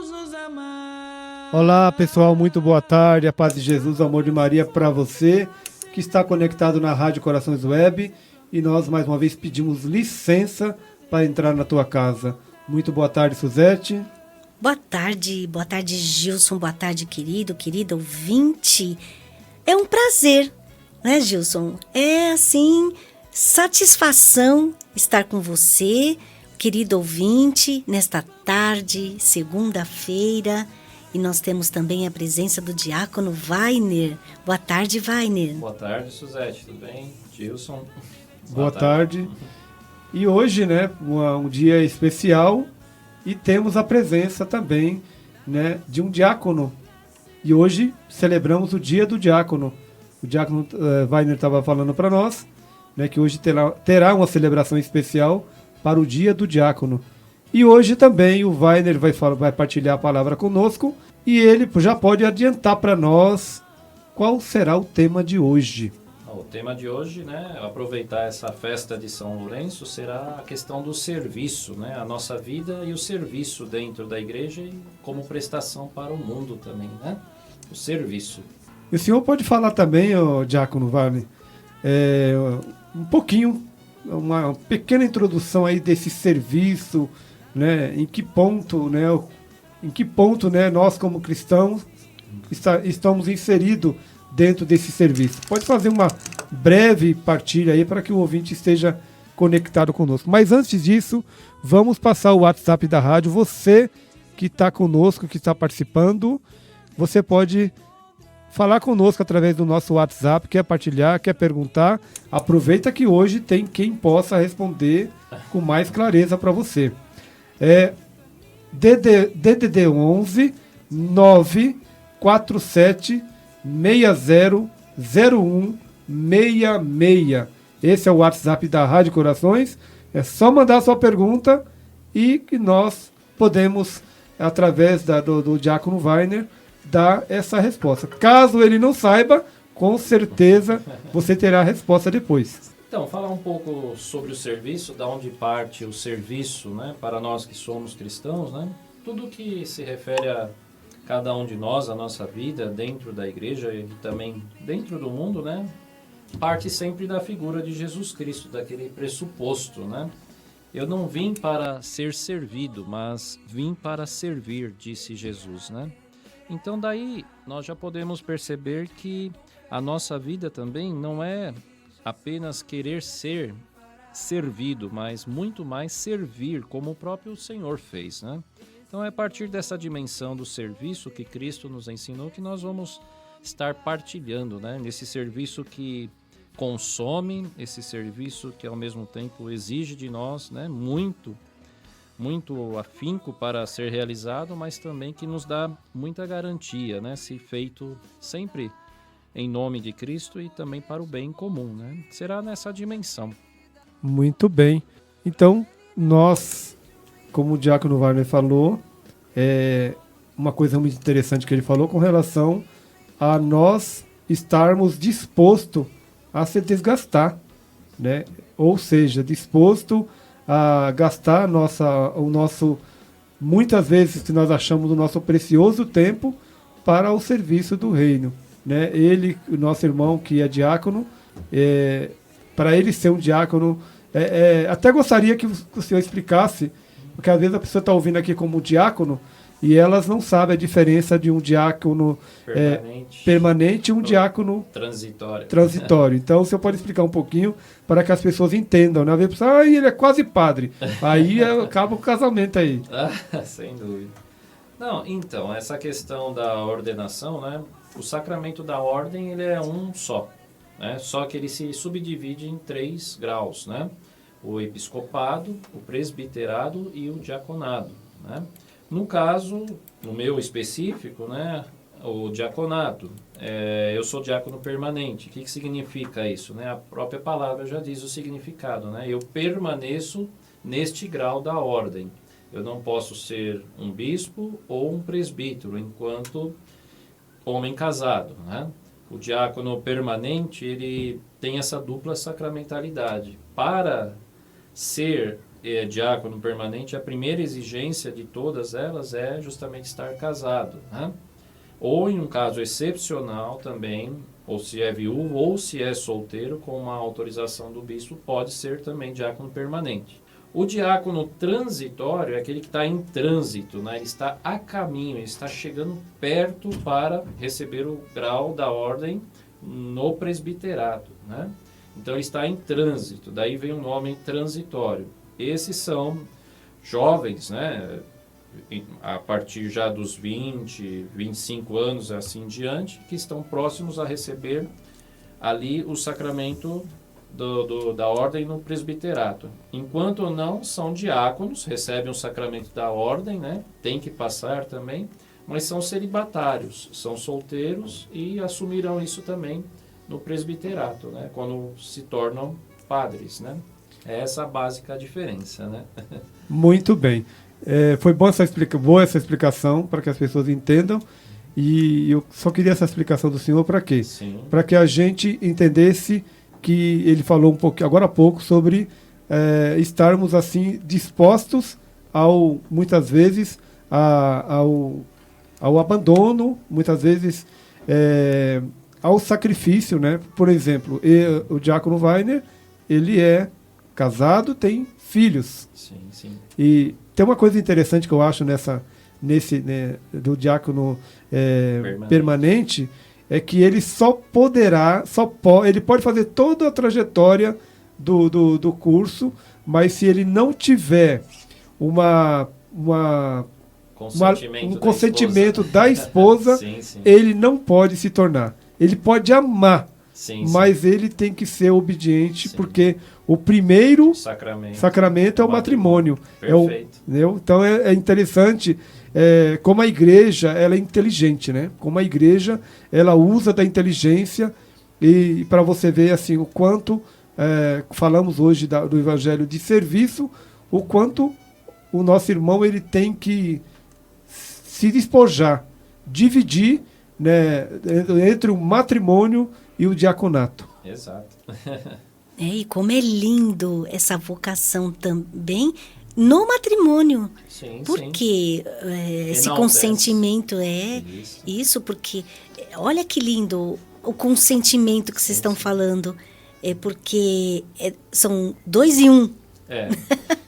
Jesus nos ama. Olá pessoal, muito boa tarde, a paz de Jesus, o amor de Maria para você que está conectado na Rádio Corações Web, e nós mais uma vez pedimos licença para entrar na tua casa. Muito boa tarde, Suzete. Boa tarde Gilson, boa tarde querida ouvinte. É um prazer, né, Gilson? É assim, satisfação estar com você, querido ouvinte, nesta tarde, segunda-feira. E nós temos também a presença do diácono Vainer. Boa tarde, Vainer. Boa tarde, Suzete, tudo bem? Gilson. Boa tarde. E hoje, né, um dia especial, e temos a presença também, né, de um diácono. E hoje celebramos o dia do diácono. O diácono Vainer estava falando para nós, né, que hoje terá uma celebração especial para o dia do diácono. E hoje também o Vainer vai partilhar a palavra conosco, e ele já pode adiantar para nós qual será o tema de hoje. O tema de hoje, né, aproveitar essa festa de São Lourenço, será a questão do serviço, né, a nossa vida e o serviço dentro da igreja e como prestação para o mundo também, né, o serviço. E o senhor pode falar também, diácono Vainer, um pouquinho, uma pequena introdução aí desse serviço, né, em que ponto, né, nós como cristãos estamos inseridos dentro desse serviço. Pode fazer uma breve partilha aí para que o ouvinte esteja conectado conosco. Mas antes disso, vamos passar o WhatsApp da rádio. Você que está conosco, que está participando, você pode falar conosco através do nosso WhatsApp, quer partilhar, quer perguntar. Aproveita que hoje tem quem possa responder com mais clareza para você. DDD 11 947 600166. Esse é o WhatsApp da Rádio Corações. É só mandar sua pergunta e que nós podemos, através do diácono Vainer, dar essa resposta. Caso ele não saiba, com certeza você terá a resposta depois. Então, falar um pouco sobre o serviço, da onde parte o serviço, né, para nós que somos cristãos, né? Tudo que se refere a cada um de nós, a nossa vida dentro da igreja e também dentro do mundo, né, parte sempre da figura de Jesus Cristo, daquele pressuposto, né? Eu não vim para ser servido, mas vim para servir, disse Jesus, né? Então daí nós já podemos perceber que a nossa vida também não é apenas querer ser servido, mas muito mais servir, como o próprio Senhor fez, né? Então é a partir dessa dimensão do serviço que Cristo nos ensinou que nós vamos estar partilhando, né? Nesse serviço que consome, esse serviço que ao mesmo tempo exige de nós, né, muito afinco para ser realizado, mas também que nos dá muita garantia, né, se feito sempre em nome de Cristo e também para o bem comum, né? Será nessa dimensão. Muito bem. Então, nós, como o diácono Vainer falou, uma coisa muito interessante que ele falou com relação a nós estarmos dispostos a se desgastar, né? Ou seja, disposto a gastar o nosso, muitas vezes que nós achamos o nosso precioso tempo para o serviço do reino, né? Ele, o nosso irmão que é diácono, para ele ser um diácono, até gostaria que o senhor explicasse, porque às vezes a pessoa está ouvindo aqui como diácono e elas não sabem a diferença de um diácono permanente e um diácono transitório. Então, o senhor pode explicar um pouquinho para que as pessoas entendam, né? Às vezes a pessoa, ele é quase padre. Aí acaba o casamento aí. Sem dúvida. Não, então, essa questão da ordenação, né? O sacramento da ordem, ele é um só, né? Só que ele se subdivide em 3 graus, né? O episcopado, o presbiterado e o diaconado, né? No caso, no meu específico, né, o diaconato, eu sou diácono permanente. O que significa isso, né? A própria palavra já diz o significado, né? Eu permaneço neste grau da ordem. Eu não posso ser um bispo ou um presbítero enquanto homem casado, né? O diácono permanente, ele tem essa dupla sacramentalidade. Para ser diácono permanente, a primeira exigência de todas elas é justamente estar casado, né? Ou em um caso excepcional também, ou se é viúvo ou se é solteiro, com uma autorização do bispo, pode ser também diácono permanente. O diácono transitório é aquele que está em trânsito, né? Ele está a caminho, ele está chegando perto para receber o grau da ordem no presbiterato, né? Então ele está em trânsito, daí vem o nome transitório. Esses são jovens, né? A partir já dos 20, 25 anos, assim em diante, que estão próximos a receber ali o sacramento da ordem no presbiterato. Enquanto não, são diáconos, recebem o sacramento da ordem, né? Tem que passar também, mas são celibatários, são solteiros e assumirão isso também no presbiterato, né? Quando se tornam padres, né? É essa a básica diferença, né? Muito bem. Foi boa essa explicação para que as pessoas entendam. E eu só queria essa explicação do senhor para quê? Para que a gente entendesse que ele falou um pouco agora há pouco sobre estarmos assim dispostos muitas vezes ao abandono, muitas vezes ao sacrifício, né? Por exemplo, o diácono Wagner, ele é casado, tem filhos. Sim, sim. E tem uma coisa interessante que eu acho do diácono permanente, é que ele ele pode fazer toda a trajetória do curso, mas se ele não tiver um consentimento da esposa, sim, sim. ele não pode se tornar. Ele pode amar, sim, mas sim. ele tem que ser obediente, Sim. porque o primeiro sacramento é o matrimônio. Perfeito. Então é interessante como a igreja ela é inteligente, né? Como a igreja ela usa da inteligência e para você ver assim o quanto falamos hoje do evangelho de serviço, o quanto o nosso irmão ele tem que se despojar, dividir, né, entre o matrimônio e o diaconato. Exato. E como é lindo essa vocação também no matrimônio. Sim, porque esse consentimento isso, porque olha que lindo o consentimento que vocês estão falando. É porque são 2 em 1.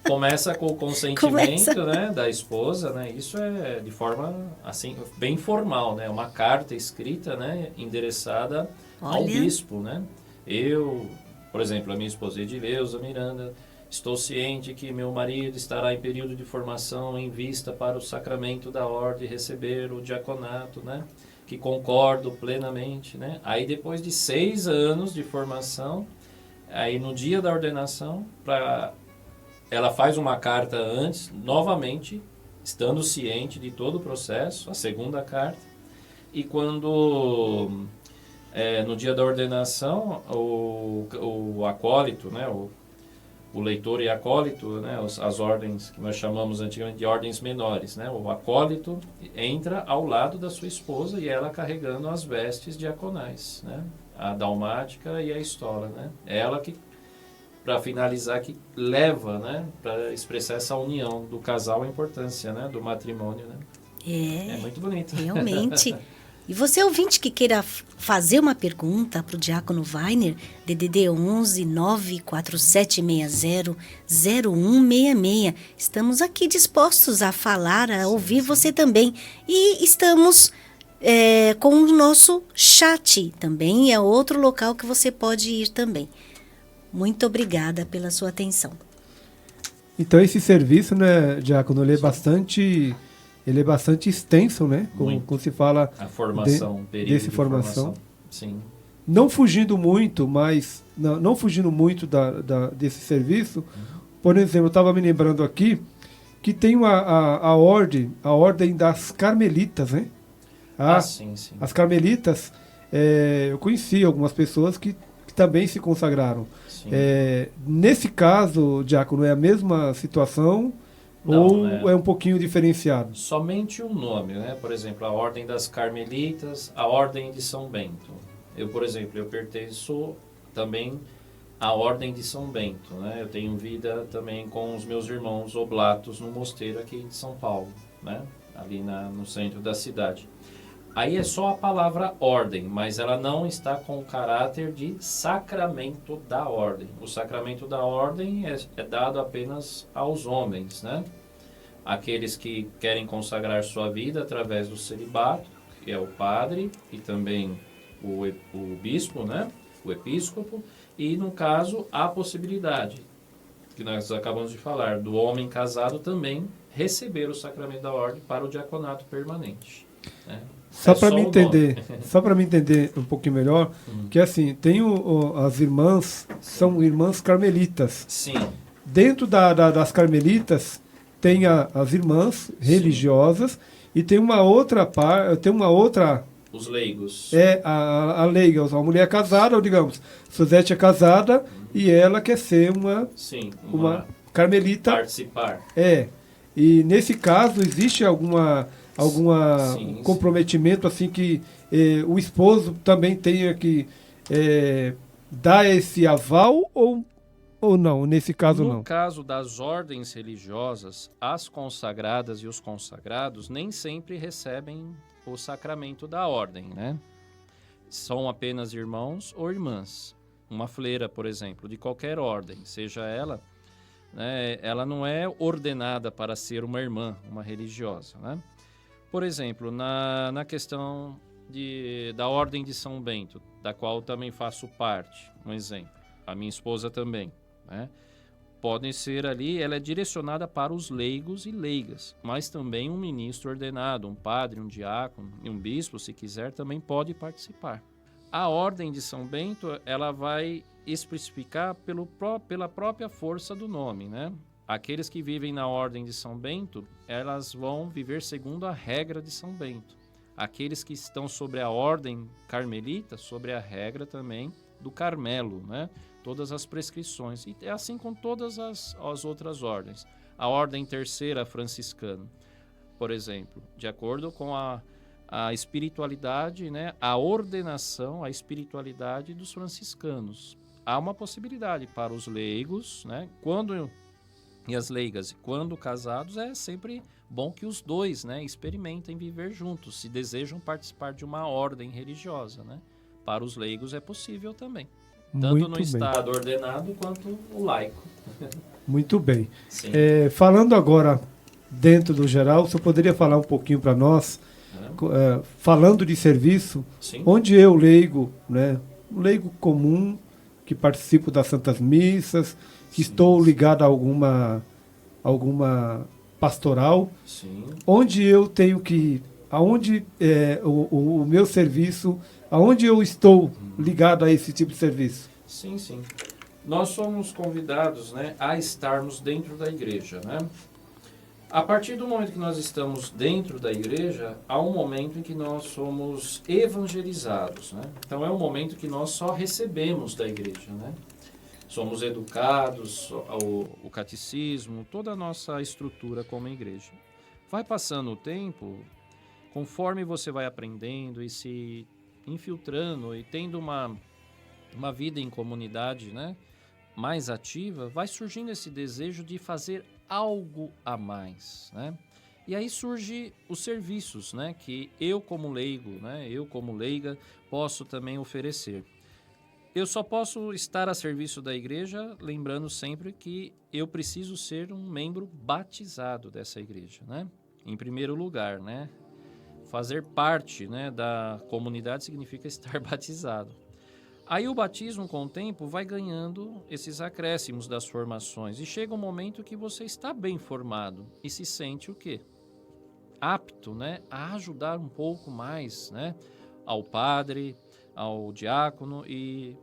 Começa com o consentimento né, da esposa, né? Isso é de forma assim bem formal, né? Uma carta escrita, né, endereçada ao bispo, né? Eu, por exemplo, a minha esposa Edileuza Miranda, estou ciente que meu marido estará em período de formação em vista para o sacramento da ordem receber o diaconato, né? Que concordo plenamente, né? Aí depois de 6 anos de formação, aí no dia da ordenação, ela faz uma carta antes, novamente, estando ciente de todo o processo, a segunda carta, e quando no dia da ordenação, o acólito, né, o leitor e acólito, né, as ordens que nós chamamos antigamente de ordens menores, né, o acólito entra ao lado da sua esposa e ela carregando as vestes diaconais, né, a dalmática e a estola, né, ela que, para finalizar, que leva, né, para expressar essa união do casal, a importância, né, do matrimônio, né. É muito bonito. Realmente. E você, ouvinte, que queira fazer uma pergunta para o diácono Wagner, DDD 11 94760 0166. Estamos aqui dispostos a falar, a ouvir você também. E estamos com o nosso chat também, é outro local que você pode ir também. Muito obrigada pela sua atenção. Então esse serviço, né, diácono, ele é bastante extenso, né? Como se fala a formação, desse formação. Sim. Não fugindo muito, mas não fugindo muito desse serviço. Por exemplo, eu estava me lembrando aqui que tem a ordem das carmelitas, né? Sim. As carmelitas, eu conheci algumas pessoas que também se consagraram. Nesse caso, diácono, é a mesma situação? Não, ou é um pouquinho diferenciado? Somente o nome, né? Por exemplo, a Ordem das Carmelitas, a Ordem de São Bento. Eu, por exemplo, eu pertenço também a Ordem de São Bento, né? Eu tenho vida também com os meus irmãos oblatos no mosteiro aqui de São Paulo, né? Ali no centro da cidade. Aí é só a palavra ordem, mas ela não está com o caráter de sacramento da ordem. O sacramento da ordem é dado apenas aos homens, né? Aqueles que querem consagrar sua vida através do celibato, que é o padre e também o bispo, né? O episcopo. E, no caso, a possibilidade, que nós acabamos de falar, do homem casado também receber o sacramento da ordem para o diaconato permanente, né? Só É para só me o entender, nome. só para me entender um pouquinho melhor, que assim, tem as irmãs, são irmãs carmelitas. Sim, Dentro das carmelitas tem as irmãs religiosas e tem uma outra os leigos. a leiga, a mulher casada, ou digamos, Suzete é casada e ela quer ser Sim, uma carmelita. participar. E nesse caso existe algum Sim, comprometimento assim que o esposo também tenha que dar esse aval ou não? Nesse caso No não. caso das ordens religiosas, as consagradas e os consagrados nem sempre recebem o sacramento da ordem, né? São apenas irmãos ou irmãs. Uma freira, por exemplo, de qualquer ordem, seja ela, né, ela não é ordenada para ser uma irmã, uma religiosa, né? Por exemplo, na questão da Ordem de São Bento, da qual também faço parte, um exemplo, a minha esposa também, né? Podem ser ali, ela é direcionada para os leigos e leigas, mas também um ministro ordenado, um padre, um diácono e um bispo, se quiser, também pode participar. A Ordem de São Bento, ela vai especificar pela própria força do nome, né? Aqueles que vivem na Ordem de São Bento, elas vão viver segundo a regra de São Bento. Aqueles que estão sobre a Ordem Carmelita, sobre a regra também do Carmelo, né? Todas as prescrições. E é assim com todas as outras ordens. A Ordem Terceira Franciscana, por exemplo, de acordo com a espiritualidade, né? A ordenação, a espiritualidade dos franciscanos. Há uma possibilidade para os leigos, né? E as leigas, quando casados, é sempre bom que os dois, né, experimentem viver juntos, se desejam participar de uma ordem religiosa, né? Para os leigos é possível também. Tanto Muito no bem. estado ordenado quanto o laico. Muito bem. Sim. Falando agora dentro do geral, você poderia falar um pouquinho para nós, falando de serviço, Sim. onde eu, leigo, né, um leigo comum, que participo das Santas Missas, que estou ligado a alguma pastoral, Sim. onde eu tenho que, aonde o meu serviço, aonde eu estou ligado a esse tipo de serviço? Sim, sim. Nós somos convidados, né, a estarmos dentro da igreja, né? A partir do momento que nós estamos dentro da igreja, há um momento em que nós somos evangelizados, né? Então é um momento que nós só recebemos da igreja, né? Somos educados, o catecismo, toda a nossa estrutura como igreja. Vai passando o tempo, conforme você vai aprendendo e se infiltrando e tendo uma vida em comunidade, né, mais ativa, vai surgindo esse desejo de fazer algo a mais, né? E aí surge os serviços, né, que eu como leigo, né, eu como leiga, posso também oferecer. Eu só posso estar a serviço da igreja, lembrando sempre que eu preciso ser um membro batizado dessa igreja, né? Em primeiro lugar, né? Fazer parte, né, da comunidade significa estar batizado. Aí o batismo, com o tempo, vai ganhando esses acréscimos das formações. E chega um momento que você está bem formado e se sente o quê? Apto, né, a ajudar um pouco mais, né, ao padre, ao diácono e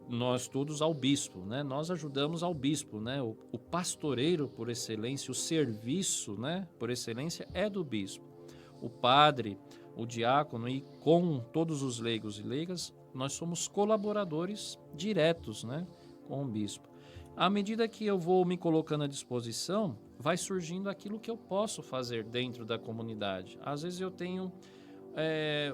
nós todos ao bispo, né? Nós ajudamos ao bispo, né? O pastoreiro por excelência, o serviço, né, por excelência é do bispo. O padre, o diácono e com todos os leigos e leigas, nós somos colaboradores diretos, né, com o bispo. À medida que eu vou me colocando à disposição, vai surgindo aquilo que eu posso fazer dentro da comunidade. Às vezes eu tenho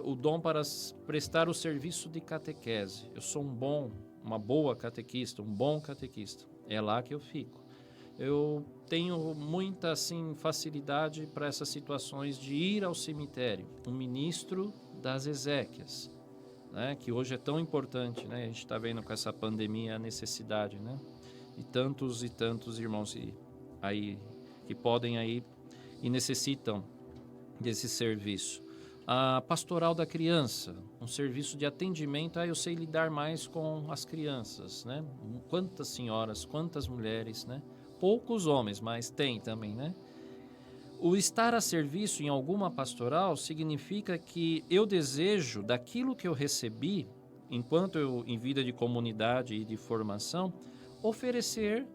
o dom para prestar o serviço de catequese. Eu sou um bom uma boa catequista, um bom catequista. É lá que eu fico. Eu tenho muita assim, facilidade para essas situações de ir ao cemitério. Um ministro das exéquias, né, que hoje é tão importante, né? A gente está vendo com essa pandemia a necessidade, né? E tantos irmãos aí que podem aí e necessitam desse serviço. A pastoral da criança, um serviço de atendimento. Eu sei lidar mais com as crianças, né? Quantas senhoras, quantas mulheres, né? Poucos homens, mas tem também, né? O estar a serviço em alguma pastoral significa que eu desejo, daquilo que eu recebi, enquanto eu em vida de comunidade e de formação, oferecer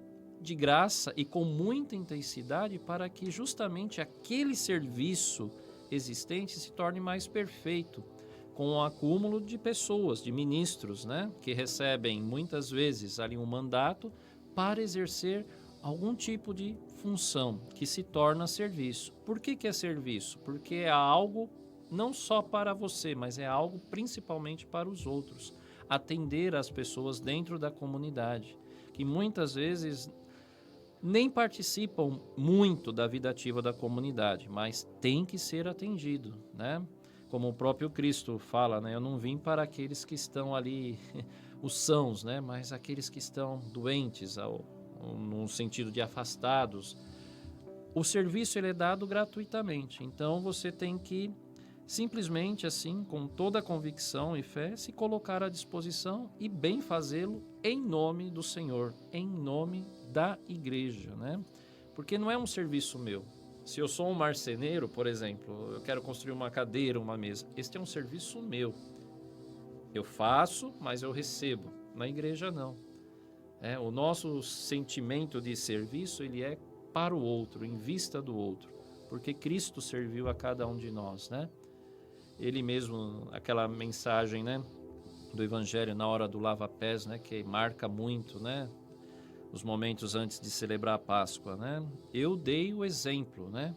de graça e com muita intensidade para que justamente aquele serviço existente se torne mais perfeito, com o acúmulo de pessoas, de ministros, né, que recebem muitas vezes ali um mandato para exercer algum tipo de função que se torna serviço. Por que é serviço? Porque é algo não só para você, mas é algo principalmente para os outros. Atender as pessoas dentro da comunidade, que muitas vezes nem participam muito da vida ativa da comunidade, mas tem que ser atendido, né? Como o próprio Cristo fala, né? Eu não vim para aqueles que estão ali, os sãos, né? Mas aqueles que estão doentes, no sentido de afastados. O serviço ele é dado gratuitamente, então você tem que simplesmente assim, com toda a convicção e fé, se colocar à disposição e bem fazê-lo em nome do Senhor, em nome da igreja, né? Porque não é um serviço meu. Se eu sou um marceneiro, por exemplo, eu quero construir uma cadeira, uma mesa, este é um serviço meu. Eu faço, mas eu recebo. Na igreja não. O nosso sentimento de serviço, ele é para o outro, em vista do outro, porque Cristo serviu a cada um de nós, né? Ele mesmo, aquela mensagem, né, do Evangelho na hora do lava-pés, né, que marca muito, né, os momentos antes de celebrar a Páscoa, né? Eu dei o exemplo, né,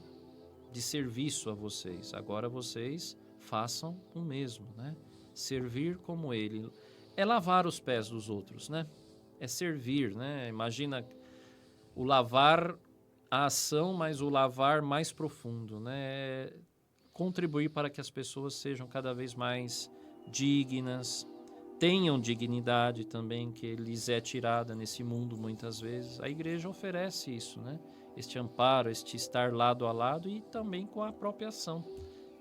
de serviço a vocês. Agora vocês façam o mesmo, né? Servir como ele. É lavar os pés dos outros, né? É servir, né? Imagina o lavar, a ação, mas o lavar mais profundo, né? É contribuir para que as pessoas sejam cada vez mais dignas, tenham dignidade também, que lhes é tirada nesse mundo muitas vezes. A igreja oferece isso, né? Este amparo, este estar lado a lado e também com a própria ação.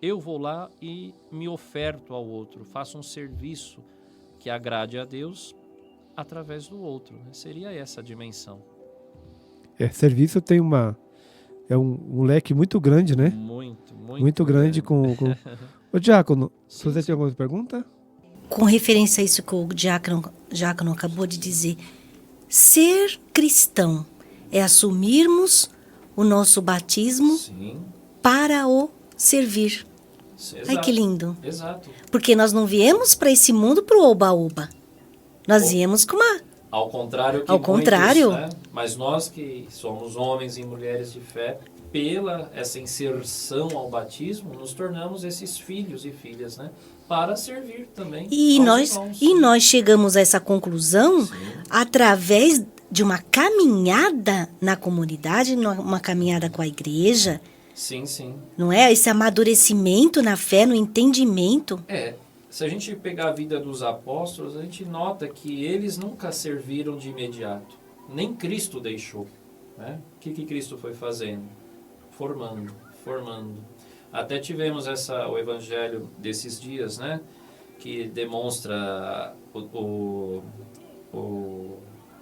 Eu vou lá e me oferto ao outro, faço um serviço que agrade a Deus através do outro. Seria essa a dimensão. Serviço tem um leque muito grande, né? Muito grande. Ô, Diácono, você tem alguma pergunta? Com referência a isso que o Diácono acabou de dizer, ser cristão é assumirmos o nosso batismo Sim. para o servir. Exato. Ai, que lindo. Exato. Porque nós não viemos para esse mundo para o oba-oba. Nós viemos com uma... Ao contrário que Ao contrário. Muitos, né? Mas nós que somos homens e mulheres de fé, pela essa inserção ao batismo, nos tornamos esses filhos e filhas, né? Para servir também E nós chegamos a essa conclusão Sim. através de uma caminhada na comunidade, uma caminhada com a igreja. Sim, sim. Não é? Esse amadurecimento na fé, no entendimento. Se a gente pegar a vida dos apóstolos, a gente nota que eles nunca serviram de imediato. Nem Cristo deixou, né? O que Cristo foi fazendo? Formando. Até tivemos o evangelho desses dias, né? Que demonstra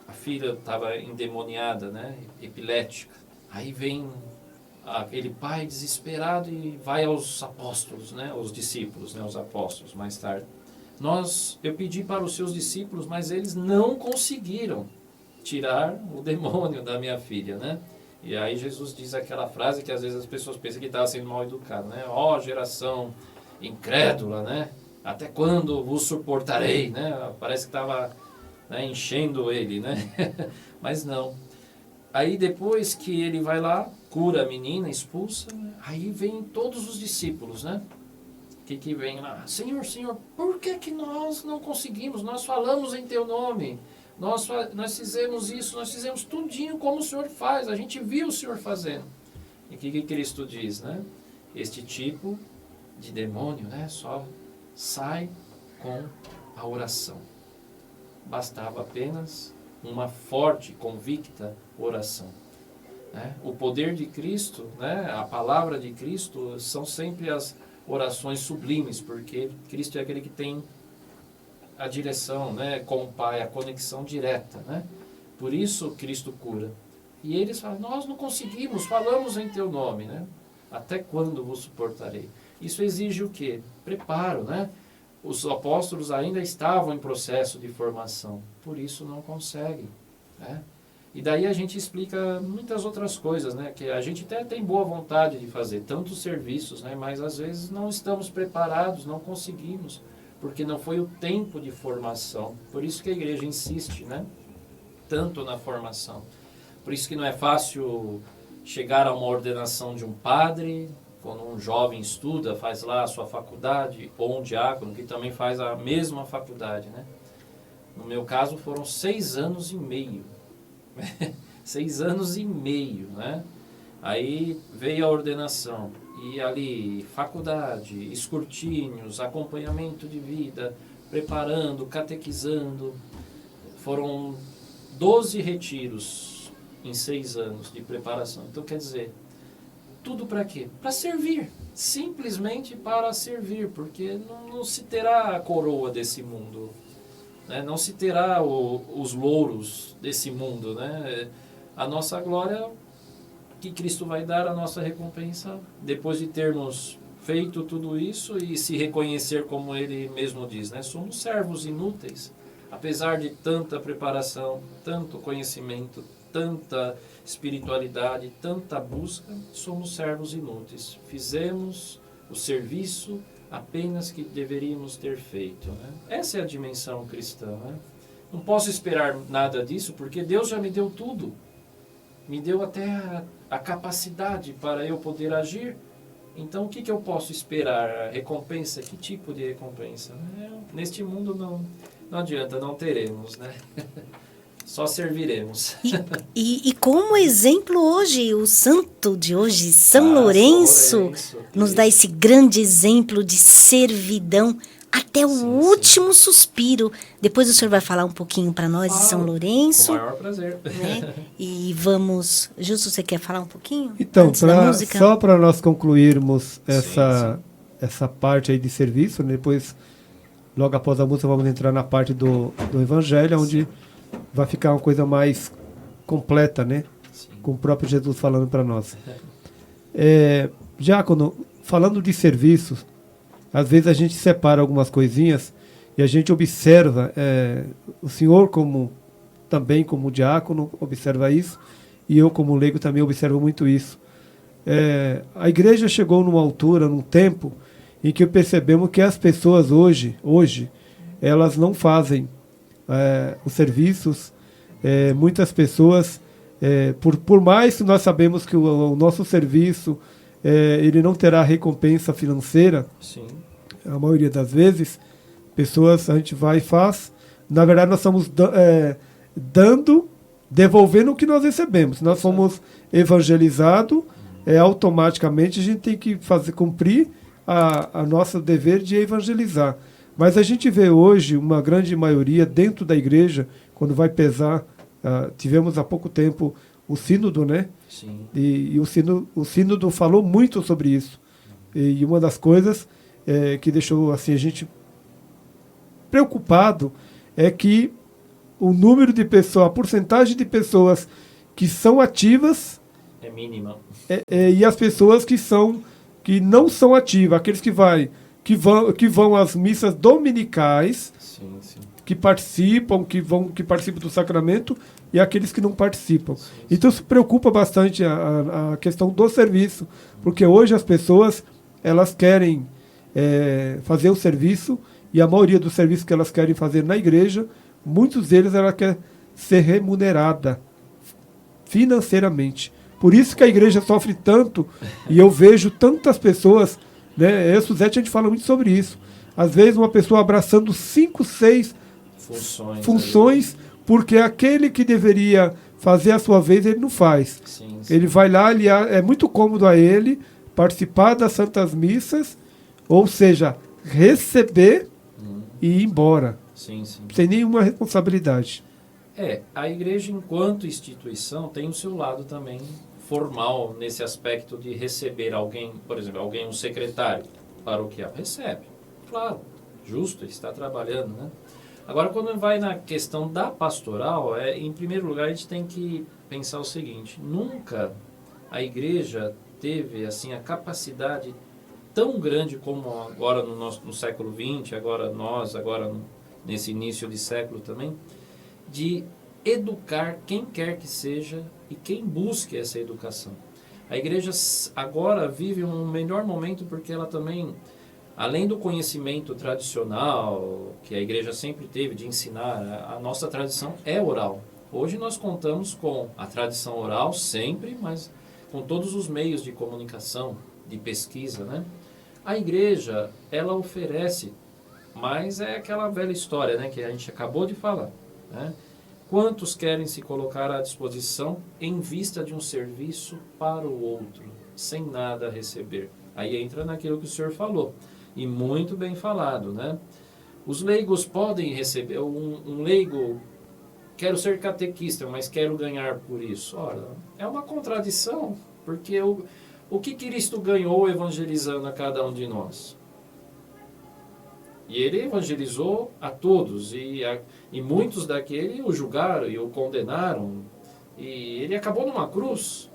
a filha estava endemoniada, né? Epilética. Aí vem aquele pai desesperado e vai aos apóstolos, né? Os discípulos, né? Os apóstolos, mais tarde. Eu pedi para os seus discípulos, mas eles não conseguiram tirar o demônio da minha filha, né? E aí Jesus diz aquela frase que às vezes as pessoas pensam que estava sendo mal educado, né? Ó, geração incrédula, né? Até quando vos suportarei, né? Parece que estava, né, enchendo ele, né? Mas não. Aí depois que ele vai lá, cura a menina, expulsa, aí vem todos os discípulos, né? que vem lá? Senhor, Senhor, por que nós não conseguimos? Nós falamos em teu nome. Nós fizemos isso, nós fizemos tudinho como o Senhor faz. A gente viu o Senhor fazendo. E o que Cristo diz, né? Este tipo de demônio, né, só sai com a oração. Bastava apenas uma forte, convicta oração. Né? O poder de Cristo, né, a palavra de Cristo, são sempre as orações sublimes, porque Cristo é aquele que tem a direção, né, com o Pai, a conexão direta. Né? Por isso Cristo cura. E eles falam, nós não conseguimos, falamos em teu nome. Né? Até quando vos suportarei? Isso exige o quê? Preparo, né? Os apóstolos ainda estavam em processo de formação, por isso não conseguem. Né? E daí a gente explica muitas outras coisas, né? Que a gente até tem boa vontade de fazer tantos serviços, né? Mas às vezes não estamos preparados, não conseguimos, porque não foi o tempo de formação. Por isso que a igreja insiste, né? Tanto na formação. Por isso que não é fácil chegar a uma ordenação de um padre, quando um jovem estuda, faz lá a sua faculdade, ou um diácono que também faz a mesma faculdade, né? No meu caso foram 6 anos e meio. 6 anos e meio, né? Aí veio a ordenação, e ali faculdade, escrutínios, acompanhamento de vida, preparando, catequizando. Foram 12 retiros em 6 anos de preparação. Então, quer dizer, tudo para quê? Para servir. Simplesmente para servir, porque não se terá a coroa desse mundo. Né? Não se terá os louros desse mundo. Né? A nossa glória, que Cristo vai dar, a nossa recompensa, depois de termos feito tudo isso e se reconhecer como Ele mesmo diz. Né? Somos servos inúteis, apesar de tanta preparação, tanto conhecimento, tanta espiritualidade, tanta busca, somos servos inúteis. Fizemos o serviço apenas que deveríamos ter feito. Né? Essa é a dimensão cristã. Né? Não posso esperar nada disso, porque Deus já me deu tudo. Me deu até a capacidade para eu poder agir. Então, o que eu posso esperar? A recompensa? Que tipo de recompensa? Neste mundo não adianta, não teremos, né? Só serviremos. E como exemplo hoje, o santo de hoje, São Lourenço, nos dá esse grande exemplo de servidão até o último suspiro. Depois o senhor vai falar um pouquinho para nós de São Lourenço. Com o maior prazer. Né? E vamos... Justo, você quer falar um pouquinho? Então, só para nós concluirmos essa parte aí de serviço, né? Depois, logo após a música, vamos entrar na parte do Evangelho, onde vai ficar uma coisa mais completa, né? Sim. Com o próprio Jesus falando para nós. Diácono, falando de serviços, às vezes a gente separa algumas coisinhas e a gente observa, o senhor também como diácono observa isso, e eu como leigo também observo muito isso. A igreja chegou numa altura, num tempo, em que percebemos que as pessoas hoje elas não fazem os serviços. Muitas pessoas, por mais que nós sabemos que o nosso serviço ele não terá recompensa financeira, sim, a maioria das vezes, a gente vai e faz. Na verdade, nós estamos devolvendo o que nós recebemos. Nós fomos evangelizados, automaticamente a gente tem que cumprir a nosso dever de evangelizar. Mas a gente vê hoje uma grande maioria dentro da igreja, quando vai pesar, tivemos há pouco tempo o sínodo, né? Sim. E o sínodo falou muito sobre isso. E uma das coisas que deixou assim, a gente preocupado é que o número de pessoas, a porcentagem de pessoas que são ativas é mínima. E as pessoas que não são ativas, aqueles que vão às missas dominicais, sim. Que participam do sacramento, e aqueles que não participam. Sim. Então isso preocupa bastante a questão do serviço, porque hoje as pessoas elas querem fazer o serviço, e a maioria dos serviços que elas querem fazer na igreja, muitos deles ela quer ser remunerada financeiramente. Por isso que a igreja sofre tanto, e eu vejo tantas pessoas né? Eu e Suzete, a gente fala muito sobre isso. Às vezes uma pessoa abraçando 5, 6 funções, porque aquele que deveria fazer a sua vez, ele não faz. Sim. Ele vai lá, é muito cômodo a ele participar das Santas Missas, ou seja, receber e ir embora, Sim. sem nenhuma responsabilidade. A igreja, enquanto instituição, tem o seu lado também formal nesse aspecto de receber alguém, por exemplo, um secretário paroquial, recebe. Claro, justo, ele está trabalhando, né? Agora, quando vai na questão da pastoral, em primeiro lugar, a gente tem que pensar o seguinte: nunca a igreja teve assim a capacidade tão grande como agora no século XX, agora nesse início de século também, de educar quem quer que seja e quem busque essa educação. A igreja agora vive um melhor momento porque ela também, além do conhecimento tradicional que a igreja sempre teve de ensinar, a nossa tradição é oral. Hoje nós contamos com a tradição oral sempre, mas com todos os meios de comunicação, de pesquisa, né? A igreja, ela oferece, mas é aquela velha história, né, que a gente acabou de falar, né? Quantos querem se colocar à disposição em vista de um serviço para o outro, sem nada a receber? Aí entra naquilo que o senhor falou, e muito bem falado, né? Os leigos podem receber, um leigo, quero ser catequista, mas quero ganhar por isso. Ora, é uma contradição, porque o que Cristo ganhou evangelizando a cada um de nós? E ele evangelizou a todos, e muitos daquele o julgaram e o condenaram, e ele acabou numa cruz.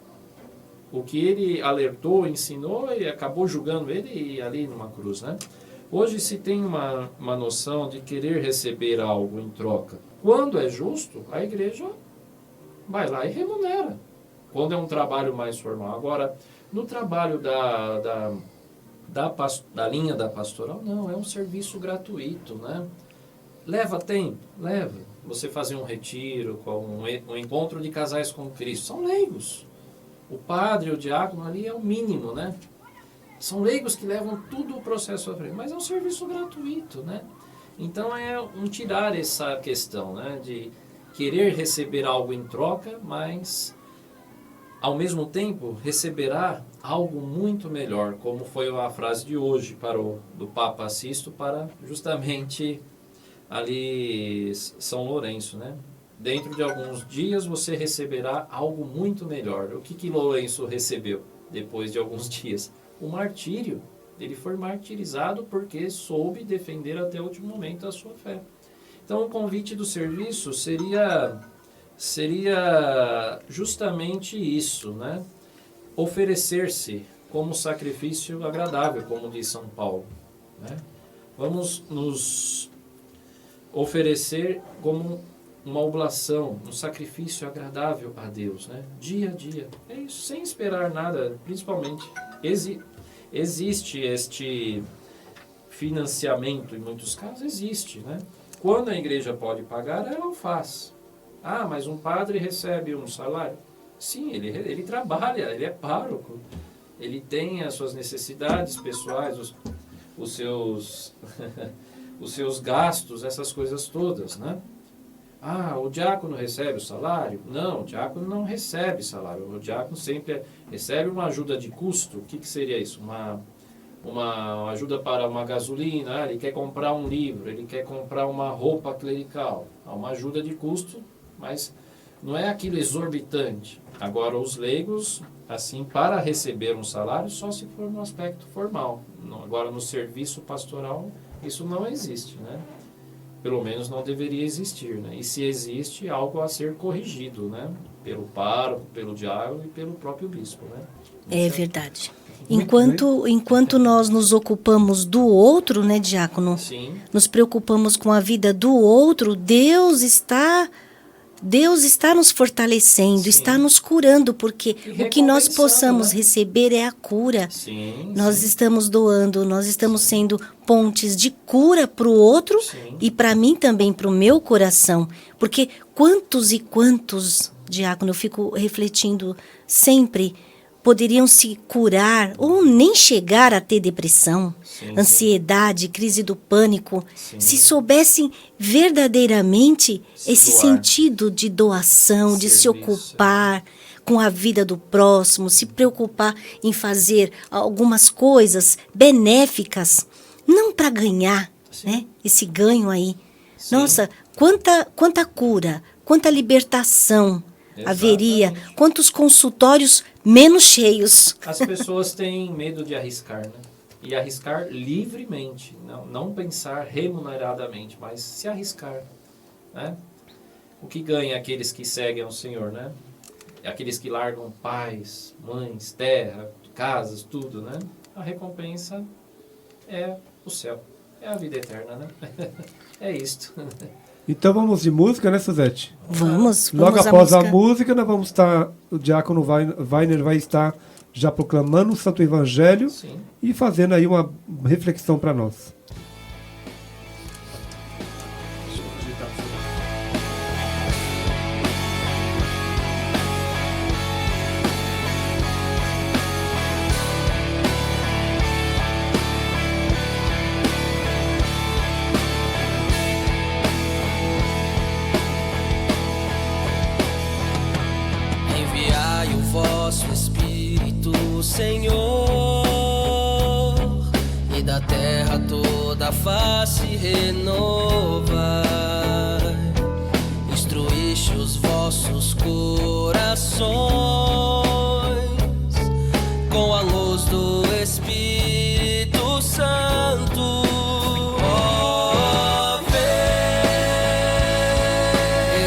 O que ele alertou, ensinou, e acabou julgando ele ali numa cruz, né? Hoje se tem uma noção de querer receber algo em troca. Quando é justo, a igreja vai lá e remunera. Quando é um trabalho mais formal. Agora, no trabalho da linha da pastoral, não, é um serviço gratuito, né? Leva tempo? Leva. Você fazer um retiro, um encontro de casais com Cristo, são leigos. O padre, o diácono ali é o mínimo, né? São leigos que levam tudo o processo à frente, mas é um serviço gratuito, né? Então é tirar essa questão, né, de querer receber algo em troca, mas ao mesmo tempo receberá algo muito melhor, como foi a frase de hoje do Papa Sisto para justamente ali São Lourenço, né? Dentro de alguns dias você receberá algo muito melhor. O que Lourenço recebeu depois de alguns dias? O martírio. Ele foi martirizado porque soube defender até o último momento a sua fé. Então o convite do serviço seria justamente isso, né? Oferecer-se como sacrifício agradável, como diz São Paulo, né? Vamos nos oferecer como uma oblação, um sacrifício agradável a Deus, né? Dia a dia. É isso, sem esperar nada, principalmente. Existe este financiamento, em muitos casos existe, né? Quando a igreja pode pagar, ela o faz. Ah, mas um padre recebe um salário? Sim, ele trabalha, ele é pároco. Ele tem as suas necessidades pessoais, os seus os seus gastos, essas coisas todas, né? Ah, o diácono recebe o salário? Não, o diácono não recebe salário. O diácono sempre recebe uma ajuda de custo. O que seria isso? Uma ajuda para uma gasolina, ele quer comprar um livro, ele quer comprar uma roupa clerical. Há uma ajuda de custo, mas não é aquilo exorbitante. Agora, os leigos, assim, para receber um salário, só se for no aspecto formal. Agora, no serviço pastoral, isso não existe, né? Pelo menos não deveria existir, né? E se existe, algo a ser corrigido, né? Pelo pároco, pelo diácono e pelo próprio bispo, né? É verdade. Enquanto nós nos ocupamos do outro, né, diácono? Sim. Nos preocupamos com a vida do outro, Deus está nos fortalecendo, Sim. Está nos curando, porque o que nós possamos, né, receber é a cura. Sim, nós estamos doando, nós estamos sendo pontes de cura para o outro. Sim. E para mim também, para o meu coração. Porque quantos e quantos, diácono, eu fico refletindo sempre, poderiam se curar ou nem chegar a ter depressão, Sim, ansiedade, crise do pânico, Sim. se soubessem verdadeiramente Se esse doar. sentido de doação, de se Serviço. ocupar com a vida do próximo, se preocupar em fazer algumas coisas benéficas, não para ganhar, Sim. né? Esse ganho aí. Sim. Nossa, quanta cura, quanta libertação haveria, Exatamente. quantos consultórios menos cheios. As pessoas têm medo de arriscar, né? E arriscar livremente, não pensar remuneradamente, mas se arriscar, né? O que ganha aqueles que seguem ao Senhor, né? Aqueles que largam pais, mães, terra, casas, tudo, né? A recompensa é o céu, é a vida eterna, né? É isto. Então vamos de música, né, Suzete? Vamos Logo à após a música. música, nós vamos estar, o diácono Weiner vai estar já proclamando o Santo Evangelho Sim. e fazendo aí uma reflexão para nós. Enviai o vosso Espírito, Senhor, e da terra toda a face renovai. Instruíste os vossos corações com a luz do Espírito Santo. Ó, vem,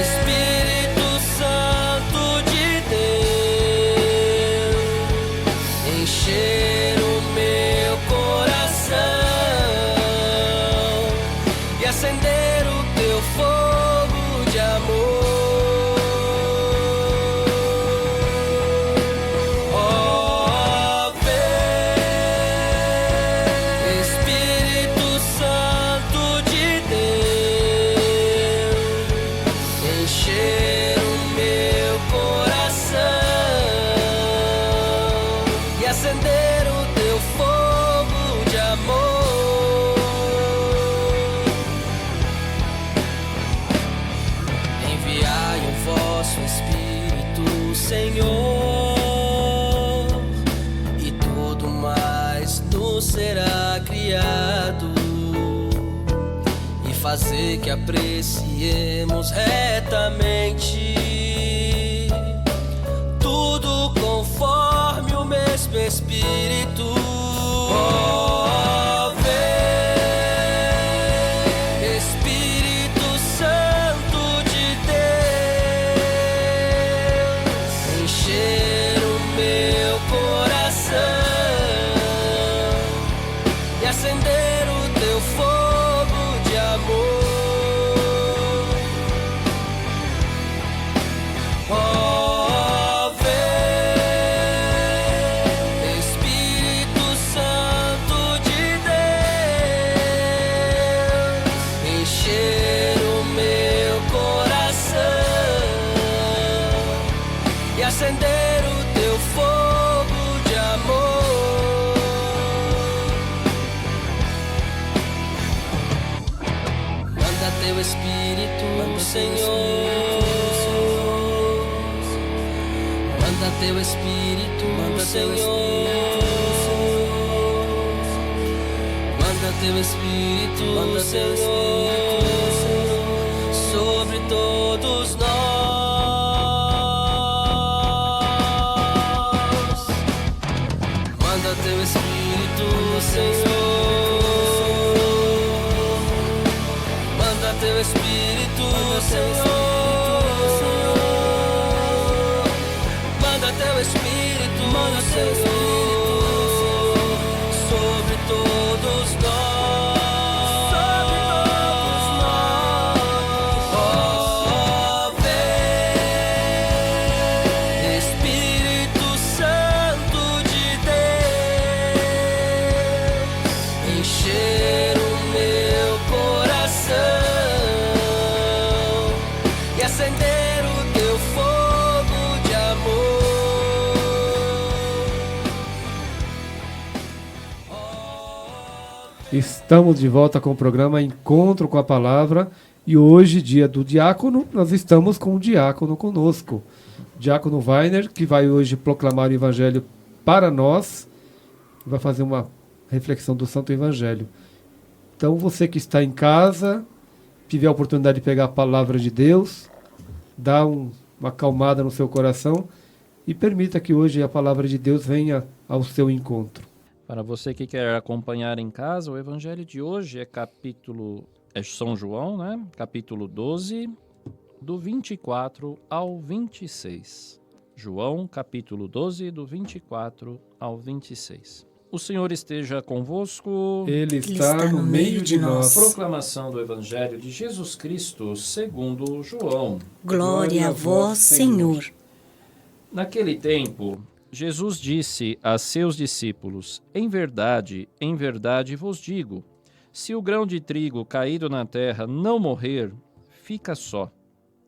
Espírito Santo de Deus, encher o meu coração e acender o teu fogo de amor. Ó, vem, Espírito Santo de Deus, encher o meu coração e acender o teu fogo de amor. Enviai o vosso Espírito, Senhor, e tudo mais nos será criado, e fazer que apreciemos retamente tudo conforme o mesmo Espírito. Ó, vem, Espírito Santo de Deus, encher o meu coração e acender o teu fogo de amor. Ó, vem, Espírito Santo de Deus, encher o meu coração e acender o teu fogo de amor. Manda teu Espírito, Senhor. Manda teu Espírito, Senhor. Manda teu Espírito, Senhor, sobre todos nós. Manda teu Espírito, Senhor. Manda teu Espírito, Senhor. Manda teu Espírito, Senhor, sobre todos nós. Ó, vem, Espírito Santo de Deus, encher o meu coração e acender o teu fogo de amor. Estamos de volta com o programa Encontro com a Palavra. E hoje, dia do diácono, nós estamos com o diácono conosco. Diácono Weiner, que vai hoje proclamar o Evangelho para nós. Vai fazer uma reflexão do Santo Evangelho. Então, você que está em casa, tiver a oportunidade de pegar a Palavra de Deus, dá uma acalmada no seu coração e permita que hoje a Palavra de Deus venha ao seu encontro. Para você que quer acompanhar em casa, o Evangelho de hoje é São João, né? Capítulo 12, do 24 ao 26. João, capítulo 12, do 24 ao 26. O Senhor esteja convosco. Ele está no meio de nós. Proclamação do Evangelho de Jesus Cristo segundo João. Glória a vós, Senhor. Naquele tempo, Jesus disse a seus discípulos: em verdade vos digo, se o grão de trigo caído na terra não morrer, fica só.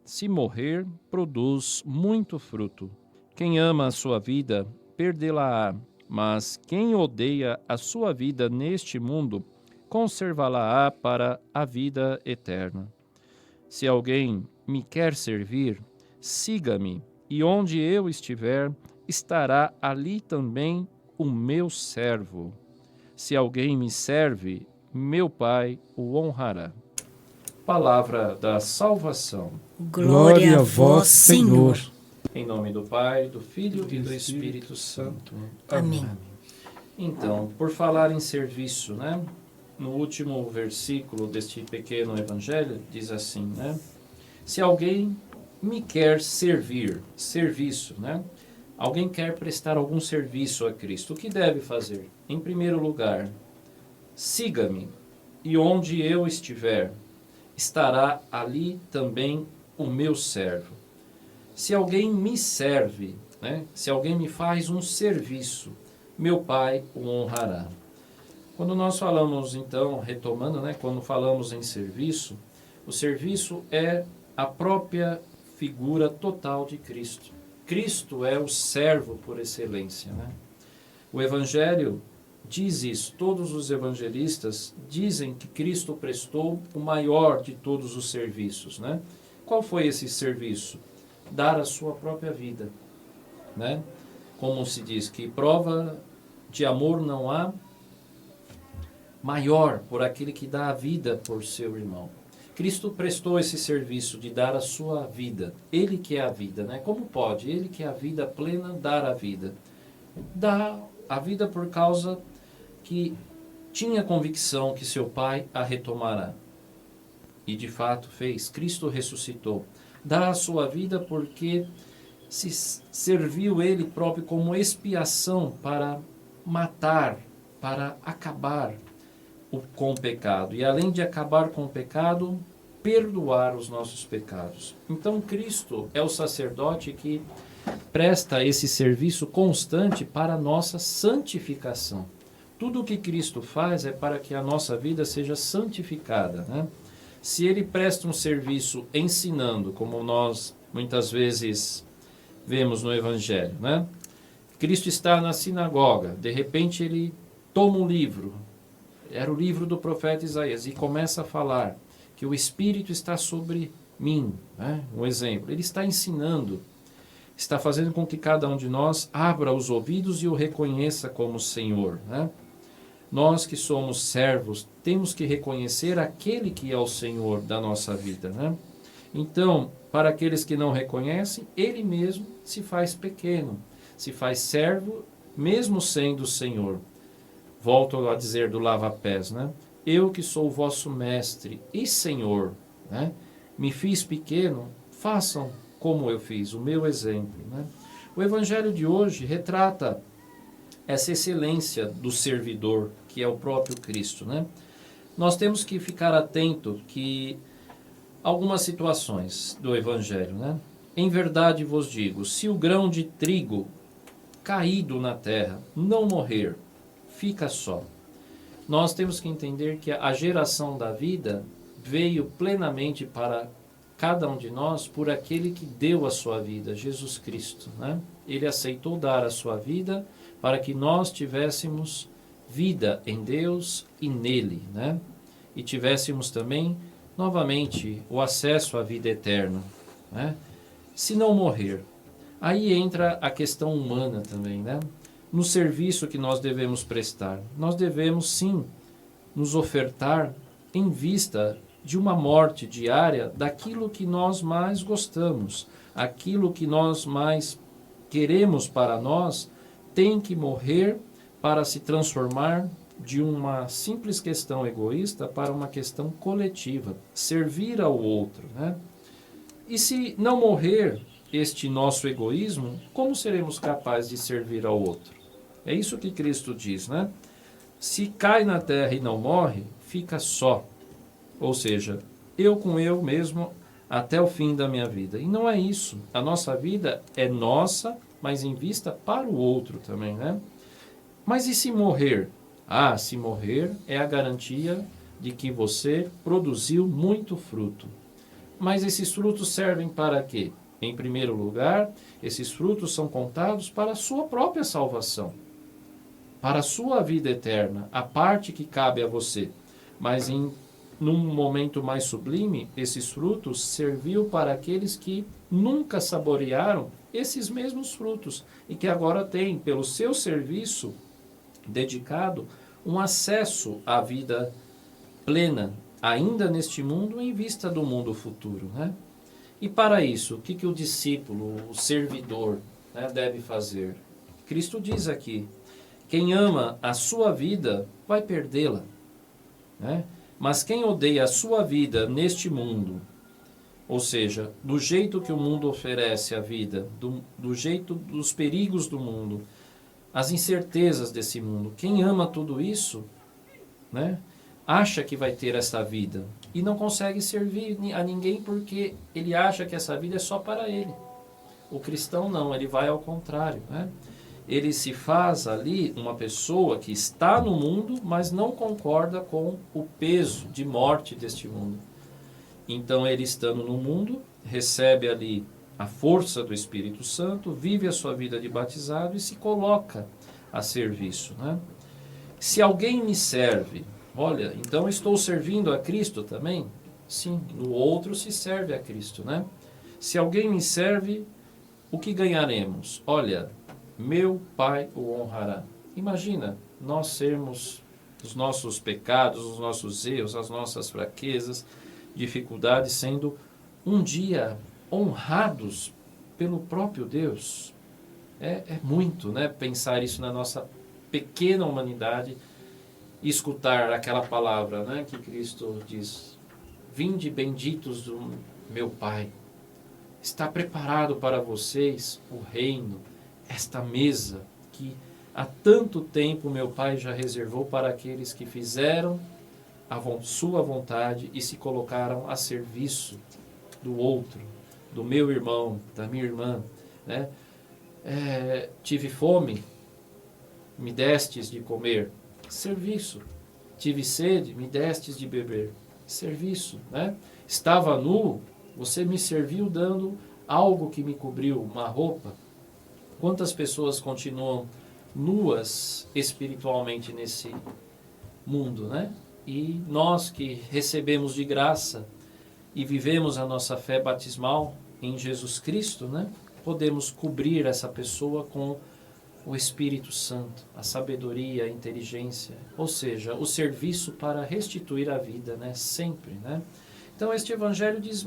Se morrer, produz muito fruto. Quem ama a sua vida, perdê-la-á. Mas quem odeia a sua vida neste mundo, conservá-la-á para a vida eterna. Se alguém me quer servir, siga-me, e onde eu estiver, estará ali também o meu servo. Se alguém me serve, meu Pai o honrará. Palavra da salvação. Glória a vós, Senhor. Em nome do Pai, do Filho e do Espírito Santo. Amém. Então, por falar em serviço, né? No último versículo deste pequeno evangelho, diz assim, né? Se alguém me quer servir, serviço, né? Alguém quer prestar algum serviço a Cristo, o que deve fazer? Em primeiro lugar, siga-me, e onde eu estiver, estará ali também o meu servo. Se alguém me serve, né? Se alguém me faz um serviço, meu Pai o honrará. Quando nós falamos, então, retomando, né? Quando falamos em serviço, o serviço é a própria figura total de Cristo. Cristo é o servo por excelência, né? O Evangelho diz isso, todos os evangelistas dizem que Cristo prestou o maior de todos os serviços, né? Qual foi esse serviço? Dar a sua própria vida, né? Como se diz que prova de amor não há maior por aquele que dá a vida por seu irmão. Cristo prestou esse serviço de dar a sua vida. Ele que é a vida, né? Como pode? Ele que é a vida plena, dar a vida. Dá a vida por causa que tinha convicção que seu Pai a retomará. E de fato fez. Cristo ressuscitou. Dá a sua vida porque se serviu Ele próprio como expiação para matar, para acabar com o pecado. E além de acabar com o pecado, perdoar os nossos pecados. Então Cristo é o sacerdote que presta esse serviço constante para a nossa santificação. Tudo o que Cristo faz é para que a nossa vida seja santificada, né? Se ele presta um serviço ensinando, como nós muitas vezes vemos no Evangelho, né? Cristo está na sinagoga, de repente ele toma um livro, era o livro do profeta Isaías, e começa a falar que o Espírito está sobre mim, né? Um exemplo, ele está ensinando, está fazendo com que cada um de nós abra os ouvidos e o reconheça como Senhor, né? Nós que somos servos, temos que reconhecer aquele que é o Senhor da nossa vida, né? Então, para aqueles que não reconhecem, ele mesmo se faz pequeno, se faz servo, mesmo sendo o Senhor. Volto a dizer do lava-pés, né? Eu que sou o vosso mestre e Senhor, né? Me fiz pequeno, façam como eu fiz, o meu exemplo, né? O Evangelho de hoje retrata essa excelência do servidor, que é o próprio Cristo, né? Nós temos que ficar atento que algumas situações do Evangelho, né? Em verdade vos digo, se o grão de trigo caído na terra não morrer, fica só. Nós temos que entender que a geração da vida veio plenamente para cada um de nós por aquele que deu a sua vida, Jesus Cristo, né? Ele aceitou dar a sua vida para que nós tivéssemos vida em Deus e nele, né? E tivéssemos também, novamente, o acesso à vida eterna, né? Se não morrer, aí entra a questão humana também, né? No serviço que nós devemos prestar, nós devemos sim nos ofertar em vista de uma morte diária daquilo que nós mais gostamos, aquilo que nós mais queremos para nós, tem que morrer para se transformar de uma simples questão egoísta para uma questão coletiva, servir ao outro, né? E se não morrer este nosso egoísmo, como seremos capazes de servir ao outro? É isso que Cristo diz, né? Se cai na terra e não morre, fica só. Ou seja, eu com eu mesmo até o fim da minha vida. E não é isso. A nossa vida é nossa, mas em vista para o outro também, né? Mas e se morrer? Ah, se morrer é a garantia de que você produziu muito fruto. Mas esses frutos servem para quê? Em primeiro lugar, esses frutos são contados para a sua própria salvação, para a sua vida eterna, a parte que cabe a você. Mas num momento mais sublime, esses frutos serviu para aqueles que nunca saborearam esses mesmos frutos e que agora têm, pelo seu serviço dedicado, um acesso à vida plena, ainda neste mundo, em vista do mundo futuro, né? E para isso, o que o discípulo, o servidor, né, deve fazer? Cristo diz aqui, quem ama a sua vida vai perdê-la, né? Mas quem odeia a sua vida neste mundo, ou seja, do jeito que o mundo oferece a vida, do jeito dos perigos do mundo, as incertezas desse mundo, quem ama tudo isso, né, acha que vai ter essa vida e não consegue servir a ninguém porque ele acha que essa vida é só para ele. O cristão não, ele vai ao contrário, né? Ele se faz ali uma pessoa que está no mundo, mas não concorda com o peso de morte deste mundo. Então ele, estando no mundo, recebe ali a força do Espírito Santo, vive a sua vida de batizado e se coloca a serviço, né? Se alguém me serve, olha, então estou servindo a Cristo também? Sim, no outro se serve a Cristo, né? Se alguém me serve, o que ganharemos? Olha, meu Pai o honrará. Imagina, nós sermos os nossos pecados, os nossos erros, as nossas fraquezas, dificuldades, sendo um dia honrados pelo próprio Deus. É muito, né? Pensar isso na nossa pequena humanidade e escutar aquela palavra, né, que Cristo diz: vinde benditos do meu Pai. Está preparado para vocês o reino, esta mesa que há tanto tempo meu Pai já reservou para aqueles que fizeram a sua vontade e se colocaram a serviço do outro, do meu irmão, da minha irmã, né? Tive fome, me destes de comer, serviço. Tive sede, me destes de beber, serviço, né? Estava nu, você me serviu dando algo que me cobriu, uma roupa. Quantas pessoas continuam nuas espiritualmente nesse mundo, né? E nós que recebemos de graça e vivemos a nossa fé batismal em Jesus Cristo, né, podemos cobrir essa pessoa com o Espírito Santo, a sabedoria, a inteligência, ou seja, o serviço para restituir a vida, né, sempre, né? Então este evangelho diz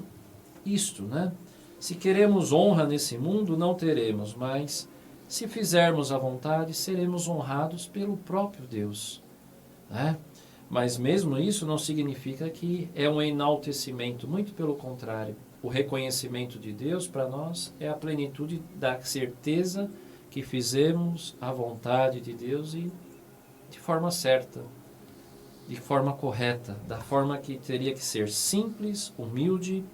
isto, né? Se queremos honra nesse mundo, não teremos, mas se fizermos a vontade, seremos honrados pelo próprio Deus, né? Mas mesmo isso não significa que é um enaltecimento, muito pelo contrário. O reconhecimento de Deus para nós é a plenitude da certeza que fizemos a vontade de Deus e de forma certa, de forma correta, da forma que teria que ser simples, humilde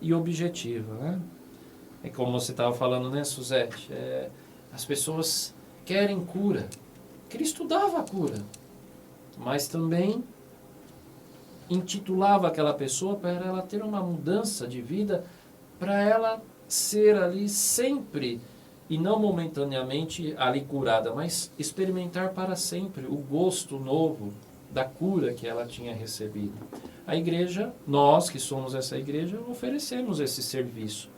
e objetiva, né? É como você estava falando, né, Suzete? As pessoas querem cura. Cristo dava a cura, mas também intitulava aquela pessoa para ela ter uma mudança de vida, para ela ser ali sempre e não momentaneamente ali curada, mas experimentar para sempre o gosto novo da cura que ela tinha recebido. A igreja, nós que somos essa igreja, oferecemos esse serviço.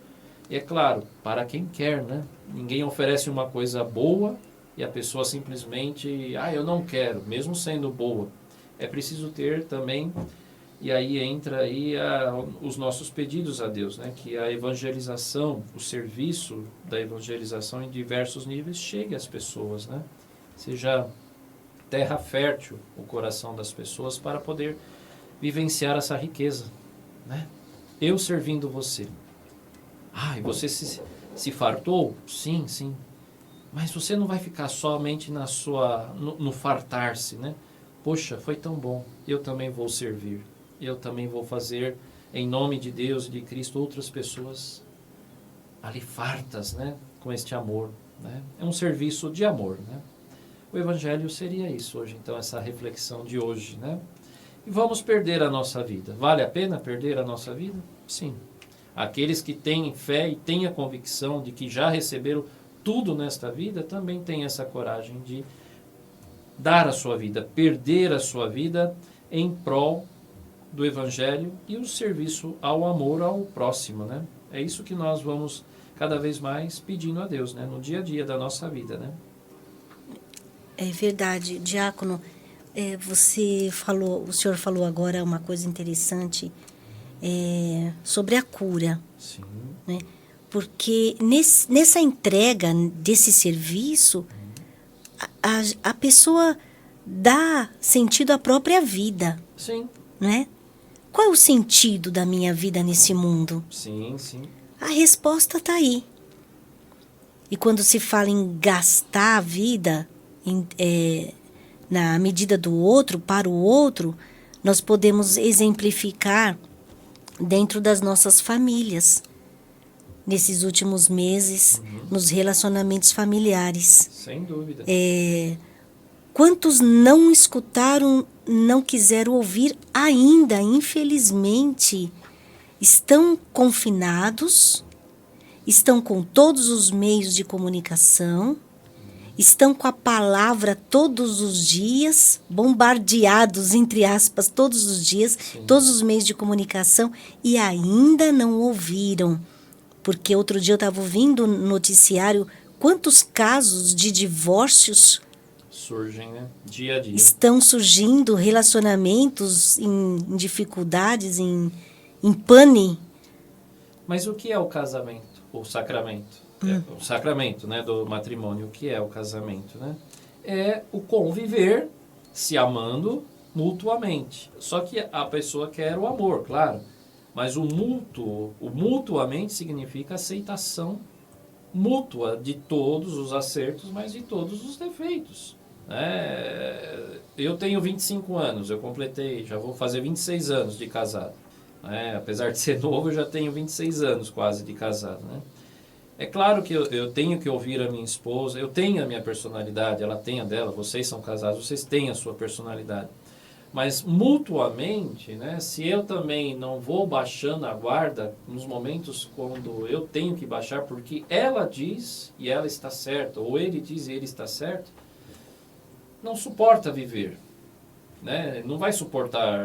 E é claro, para quem quer, né? Ninguém oferece uma coisa boa e a pessoa simplesmente, eu não quero, mesmo sendo boa. É preciso ter também, e aí entra aí os nossos pedidos a Deus, né? Que a evangelização, o serviço da evangelização em diversos níveis chegue às pessoas, né? Seja terra fértil o coração das pessoas para poder vivenciar essa riqueza, né? Eu servindo você. E você se fartou? Sim, sim. Mas você não vai ficar somente no fartar-se, né? Poxa, foi tão bom. Eu também vou servir. Eu também vou fazer, em nome de Deus e de Cristo, outras pessoas ali fartas, né? Com este amor, né? É um serviço de amor, né? O Evangelho seria isso hoje, então, essa reflexão de hoje, né? E vamos perder a nossa vida. Vale a pena perder a nossa vida? Sim. Aqueles que têm fé e têm a convicção de que já receberam tudo nesta vida, também têm essa coragem de dar a sua vida, perder a sua vida em prol do Evangelho e o serviço ao amor ao próximo, né? É isso que nós vamos cada vez mais pedindo a Deus, né? No dia a dia da nossa vida, né? É verdade, diácono. O senhor falou agora uma coisa interessante sobre a cura. Sim. Né? Porque nessa entrega desse serviço, a pessoa dá sentido à própria vida. Sim. Né? Qual é o sentido da minha vida nesse mundo? Sim, sim. A resposta está aí. E quando se fala em gastar a vida na medida do outro, para o outro, nós podemos exemplificar dentro das nossas famílias, nesses últimos meses, nos relacionamentos familiares. Sem dúvida. Quantos não escutaram, não quiseram ouvir ainda, infelizmente, estão confinados, estão com todos os meios de comunicação, estão com a palavra todos os dias, bombardeados, entre aspas, todos os dias, Sim. Todos os meios de comunicação, e ainda não ouviram. Porque outro dia eu estava ouvindo no noticiário quantos casos de divórcios surgem, né? Dia a dia. Estão surgindo, relacionamentos em dificuldades, em pane. Mas o que é o casamento? O sacramento? O sacramento, né, do matrimônio. O que é o casamento, né? É o conviver, se amando mutuamente. Só que a pessoa quer o amor, claro. Mas o mutuamente significa aceitação mútua de todos os acertos, mas de todos os defeitos. Eu tenho 25 anos, eu completei, já vou fazer 26 anos de casado. Apesar de ser novo, eu já tenho 26 anos quase de casado. Né? É claro que eu tenho que ouvir a minha esposa, eu tenho a minha personalidade, ela tem a dela, vocês são casados, vocês têm a sua personalidade. Mas mutuamente, né, se eu também não vou baixando a guarda nos momentos quando eu tenho que baixar porque ela diz e ela está certa, ou ele diz e ele está certo, não suporta viver. Né? Não vai suportar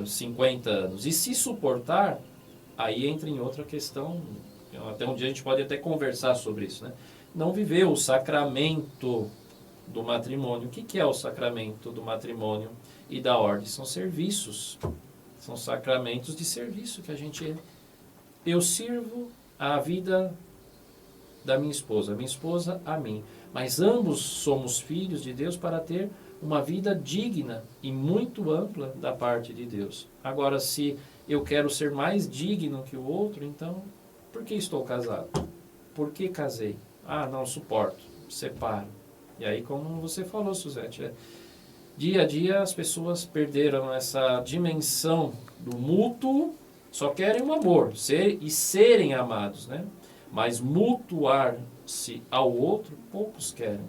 50 anos. E se suportar, aí entra em outra questão, até um dia a gente pode até conversar sobre isso. Né? Não viver o sacramento do matrimônio. O que é o sacramento do matrimônio e da ordem? São serviços, são sacramentos de serviço que eu sirvo a vida da minha esposa a mim, mas ambos somos filhos de Deus para ter uma vida digna e muito ampla da parte de Deus. Agora, se eu quero ser mais digno que o outro, então, por que estou casado? Por que casei? Não suporto, separo. E aí, como você falou, Suzete, dia a dia as pessoas perderam essa dimensão do mútuo, só querem o amor e serem amados, né? Mas mutuar-se ao outro, poucos querem,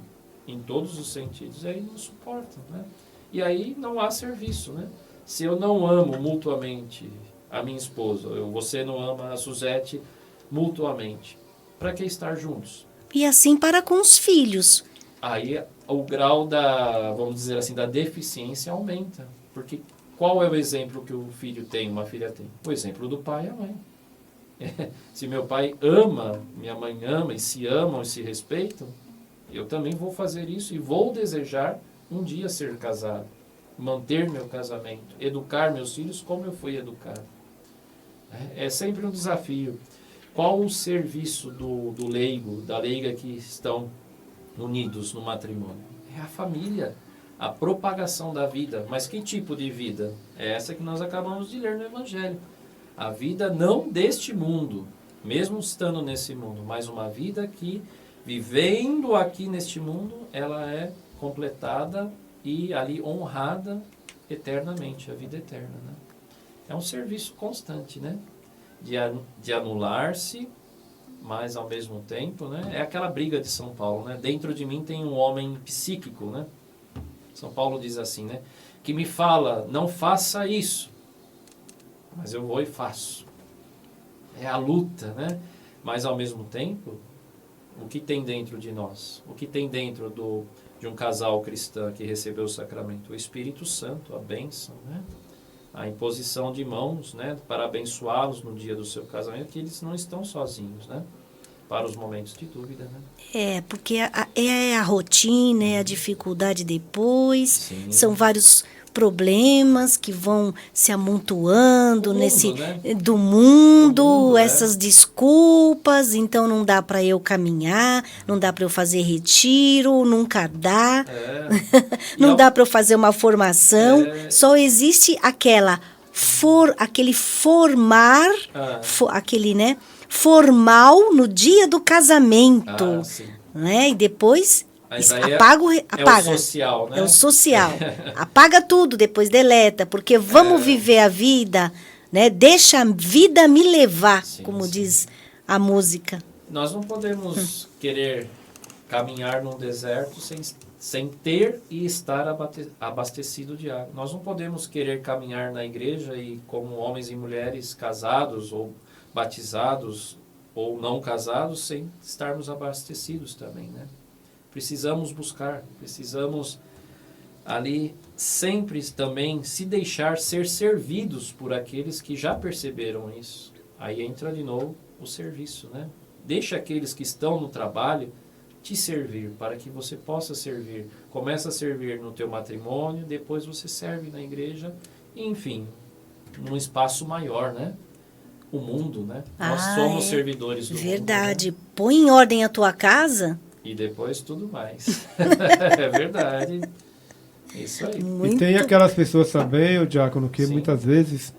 em todos os sentidos, e aí não suportam, né? E aí não há serviço, né? Se eu não amo mutuamente a minha esposa, você não ama a Suzete mutuamente, para que estar juntos? E assim para com os filhos. Aí o grau da, vamos dizer assim, da deficiência aumenta. Porque qual é o exemplo que o filho tem, uma filha tem? O exemplo do pai e a mãe. Se meu pai ama, minha mãe ama, e se amam e se respeitam, eu também vou fazer isso e vou desejar um dia ser casado, manter meu casamento, educar meus filhos como eu fui educado. É sempre um desafio. Qual o serviço do leigo, da leiga que estão unidos no matrimônio? É a família, a propagação da vida. Mas que tipo de vida? É essa que nós acabamos de ler no Evangelho. A vida não deste mundo, mesmo estando nesse mundo, mas uma vida que, vivendo aqui neste mundo, ela é completada e ali honrada eternamente, a vida eterna, né? É um serviço constante, né? De anular-se, mas ao mesmo tempo, né? É aquela briga de São Paulo, né? Dentro de mim tem um homem psíquico, né? São Paulo diz assim, né? Que me fala, não faça isso. Mas eu vou e faço. É a luta, né? Mas ao mesmo tempo, o que tem dentro de nós? O que tem dentro de um casal cristão que recebeu o sacramento? O Espírito Santo, a bênção, né? A imposição de mãos, né? Para abençoá-los no dia do seu casamento, que eles não estão sozinhos, né? Para os momentos de dúvida, né? Porque é a rotina, é a dificuldade depois, Sim. São vários problemas que vão se amontoando Mundo, nesse né? do mundo, mundo, essas desculpas, então não dá para eu caminhar, não dá para eu fazer retiro, nunca dá, não dá para eu fazer uma formação, só existe aquele formar, aquele, né, formal no dia do casamento, né? E depois apaga. É o social, né? É o social. Apaga tudo, depois deleta, porque vamos viver a vida, né? Deixa a vida me levar, como diz a música. Nós não podemos querer caminhar num deserto sem ter e estar abastecido de água. Nós não podemos querer caminhar na igreja e como homens e mulheres casados ou batizados ou não casados sem estarmos abastecidos também, né? Precisamos buscar, precisamos ali sempre também se deixar ser servidos por aqueles que já perceberam isso. Aí entra de novo o serviço, né? Deixa aqueles que estão no trabalho te servir, para que você possa servir. Começa a servir no teu matrimônio, depois você serve na igreja, enfim, num espaço maior, né? O mundo, né? Nós somos servidores do verdade. mundo. Né? Põe em ordem a tua casa. E depois tudo mais. É verdade. Isso aí. E tem aquelas pessoas também, o diácono, que muitas vezes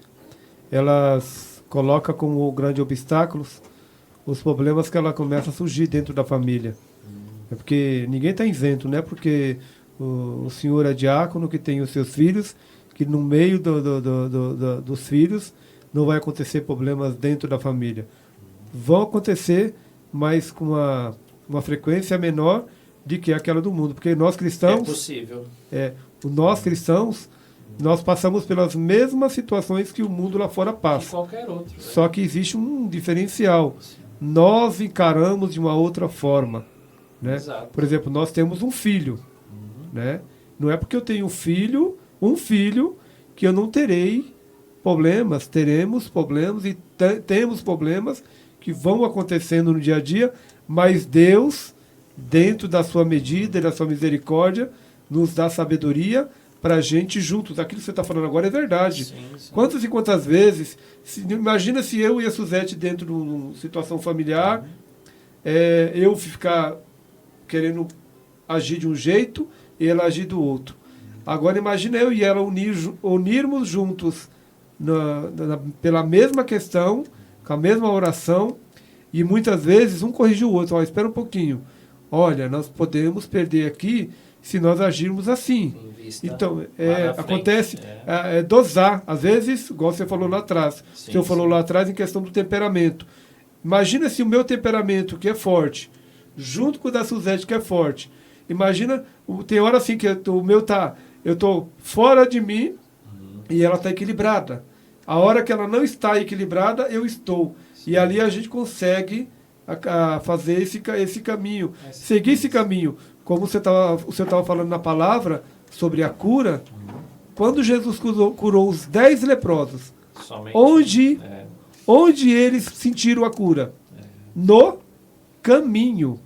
elas colocam como grande obstáculos os problemas que ela começa a surgir dentro da família. É porque ninguém está isento, né? Porque o senhor é diácono, que tem os seus filhos, que no meio dos filhos não vai acontecer problemas dentro da família. Vão acontecer, mas com uma frequência menor de que aquela do mundo. Porque nós cristãos... É possível. Nós cristãos, nós passamos pelas mesmas situações que o mundo lá fora passa. E qualquer outro. Né? Só que existe um diferencial. Nós encaramos de uma outra forma. Né? Exato. Por exemplo, nós temos um filho. Né? Não é porque eu tenho um filho, que eu não terei problemas. Teremos problemas e temos problemas que vão acontecendo no dia a dia, mas Deus, dentro da sua medida e da sua misericórdia, nos dá sabedoria para a gente juntos. Aquilo que você está falando agora é verdade. Sim. Quantas e quantas vezes, imagina se eu e a Suzete dentro de uma situação familiar, eu ficar querendo agir de um jeito e ela agir do outro. Agora imagina eu e ela unirmos juntos pela mesma questão, com a mesma oração, e muitas vezes um corrige o outro. Espera um pouquinho. Olha, nós podemos perder aqui se nós agirmos assim. Então, acontece dosar. Às vezes, igual você falou lá atrás. O senhor falou lá atrás em questão do temperamento. Imagina se o meu temperamento, que é forte, junto com o da Suzete, que é forte. Imagina, tem hora assim que o meu eu estou fora de mim e ela está equilibrada. A hora que ela não está equilibrada, eu estou. E ali a gente consegue a fazer esse caminho, seguir esse caminho. Como você estava falando na palavra sobre a cura, quando Jesus curou os 10 leprosos, Somente, onde eles sentiram a cura? No caminho,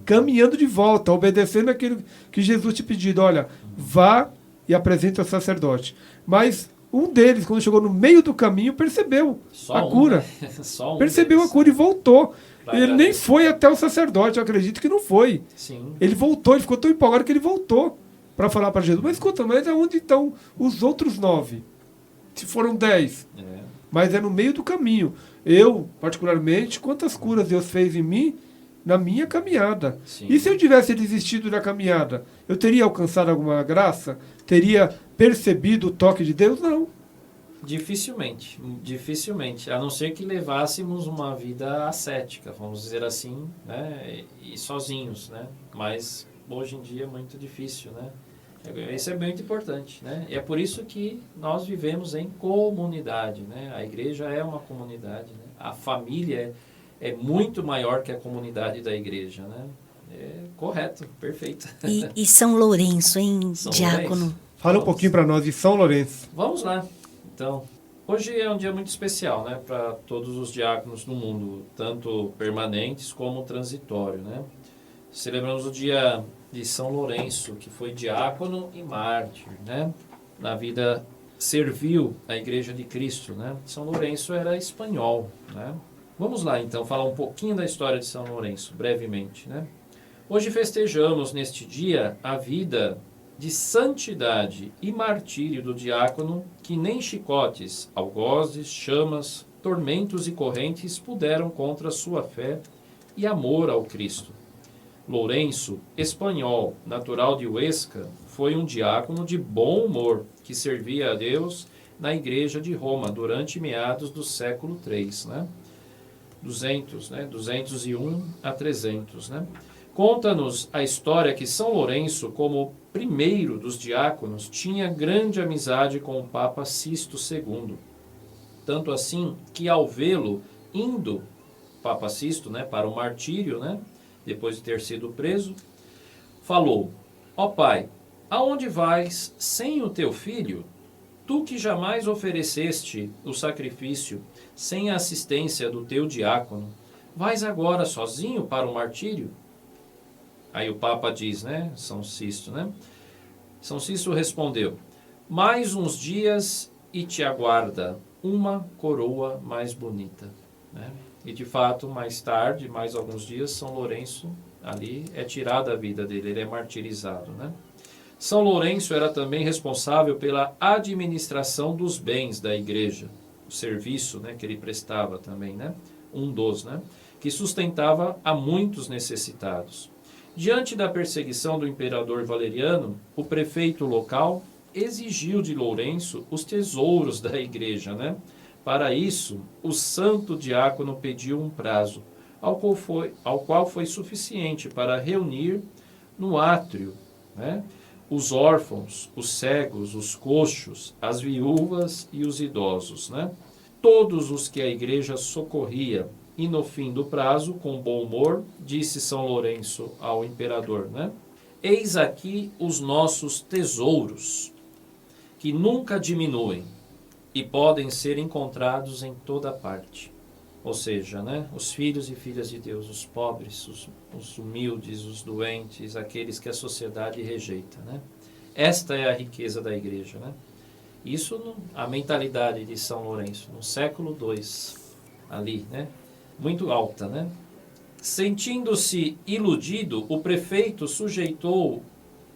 caminhando de volta, obedecendo aquilo que Jesus te pediu. Olha, vá e apresente ao sacerdote. Mas um deles, quando chegou no meio do caminho, percebeu a cura. Né? Só percebeu deles. A cura e voltou. Pra Ele nem foi até o sacerdote, eu acredito que não foi. Sim. Ele voltou, ele ficou tão empolgado que ele voltou para falar para Jesus. Mas escuta, mas aonde estão os outros 9? Se foram 10. Mas é no meio do caminho. Eu, particularmente, quantas curas Deus fez em mim na minha caminhada. Sim. E se eu tivesse desistido da caminhada, eu teria alcançado alguma graça? Teria percebido o toque de Deus? Não. Dificilmente. A não ser que levássemos uma vida ascética, vamos dizer assim, né? E sozinhos, né? Mas hoje em dia é muito difícil, né? Isso é muito importante, né? E é por isso que nós vivemos em comunidade, né? A igreja é uma comunidade, né? A família é muito maior que a comunidade da igreja, né? É correto, perfeito. E São Lourenço, hein, São diácono? Lourenço. Fala um pouquinho para nós de São Lourenço. Vamos lá. Então, hoje é um dia muito especial, né, para todos os diáconos do mundo, tanto permanentes como transitório, né? Celebramos o dia de São Lourenço, que foi diácono e mártir, né? Na vida serviu a Igreja de Cristo, né? São Lourenço era espanhol, né? Vamos lá, então, falar um pouquinho da história de São Lourenço, brevemente, né? Hoje festejamos neste dia a vida de santidade e martírio do diácono que nem chicotes, algozes, chamas, tormentos e correntes puderam contra sua fé e amor ao Cristo. Lourenço, espanhol, natural de Huesca, foi um diácono de bom humor que servia a Deus na igreja de Roma durante meados do século III, né? 201 a 300, né? Conta-nos a história que São Lourenço, como primeiro dos diáconos, tinha grande amizade com o Papa Sisto II. Tanto assim que ao vê-lo indo, Papa Sisto, né, para o martírio, né, depois de ter sido preso, falou: ó Pai, aonde vais sem o teu filho? Tu que jamais ofereceste o sacrifício sem a assistência do teu diácono, vais agora sozinho para o martírio? Aí o Papa diz, né, São Sisto, né? São Sisto respondeu: mais uns dias e te aguarda uma coroa mais bonita, né? E de fato, mais tarde, mais alguns dias, São Lourenço ali é tirada a vida dele, ele é martirizado, né? São Lourenço era também responsável pela administração dos bens da igreja, o serviço, né, que ele prestava também, né? Né? Que sustentava a muitos necessitados. Diante da perseguição do imperador Valeriano, o prefeito local exigiu de Lourenço os tesouros da igreja, né? Para isso, o santo diácono pediu um prazo, ao qual foi suficiente para reunir no átrio, né, os órfãos, os cegos, os coxos, as viúvas e os idosos, né? Todos os que a igreja socorria. E no fim do prazo, com bom humor, disse São Lourenço ao imperador, né? Eis aqui os nossos tesouros, que nunca diminuem e podem ser encontrados em toda parte. Ou seja, né, os filhos e filhas de Deus, os pobres, os humildes, os doentes, aqueles que a sociedade rejeita, né? Esta é a riqueza da igreja, né? Isso a mentalidade de São Lourenço, no século II, ali, né? Muito alta, né? Sentindo-se iludido, o prefeito sujeitou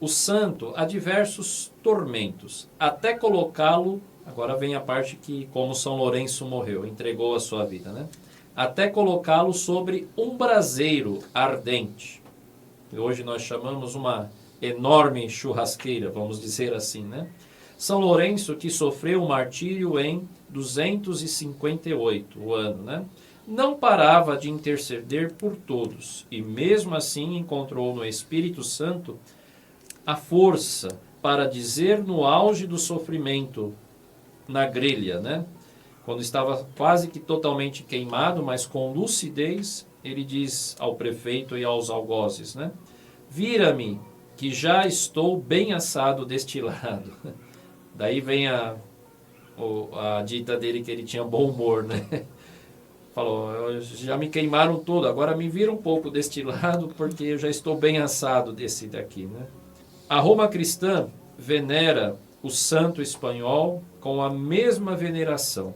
o santo a diversos tormentos, até colocá-lo, agora vem a parte que, como São Lourenço morreu, entregou a sua vida, né? Até colocá-lo sobre um braseiro ardente. E hoje nós chamamos uma enorme churrasqueira, vamos dizer assim, né? São Lourenço, que sofreu o martírio em 258, o ano, né? Não parava de interceder por todos, e mesmo assim encontrou no Espírito Santo a força para dizer no auge do sofrimento, na grelha, né? Quando estava quase que totalmente queimado, mas com lucidez, ele diz ao prefeito e aos algozes, né? Vira-me, que já estou bem assado deste lado. Daí vem a dita dele que ele tinha bom humor, né? Falou, já me queimaram todo, agora me vira um pouco deste lado, porque eu já estou bem assado desse daqui, né? A Roma cristã venera o santo espanhol com a mesma veneração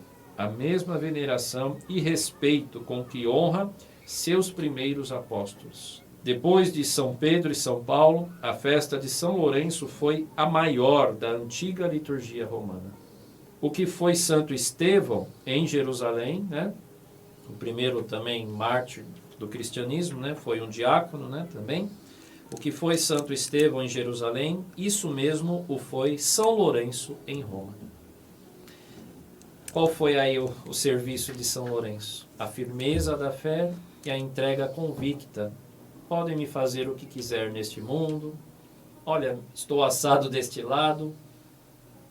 e respeito com que honra seus primeiros apóstolos. Depois de São Pedro e São Paulo, a festa de São Lourenço foi a maior da antiga liturgia romana. O que foi Santo Estevão em Jerusalém, né? O primeiro também mártir do cristianismo, né? Foi um diácono, né? Também. O que foi Santo Estevão em Jerusalém, isso mesmo o foi São Lourenço em Roma. Qual foi aí o serviço de São Lourenço? A firmeza da fé e a entrega convicta. Podem me fazer o que quiser neste mundo. Olha, estou assado deste lado,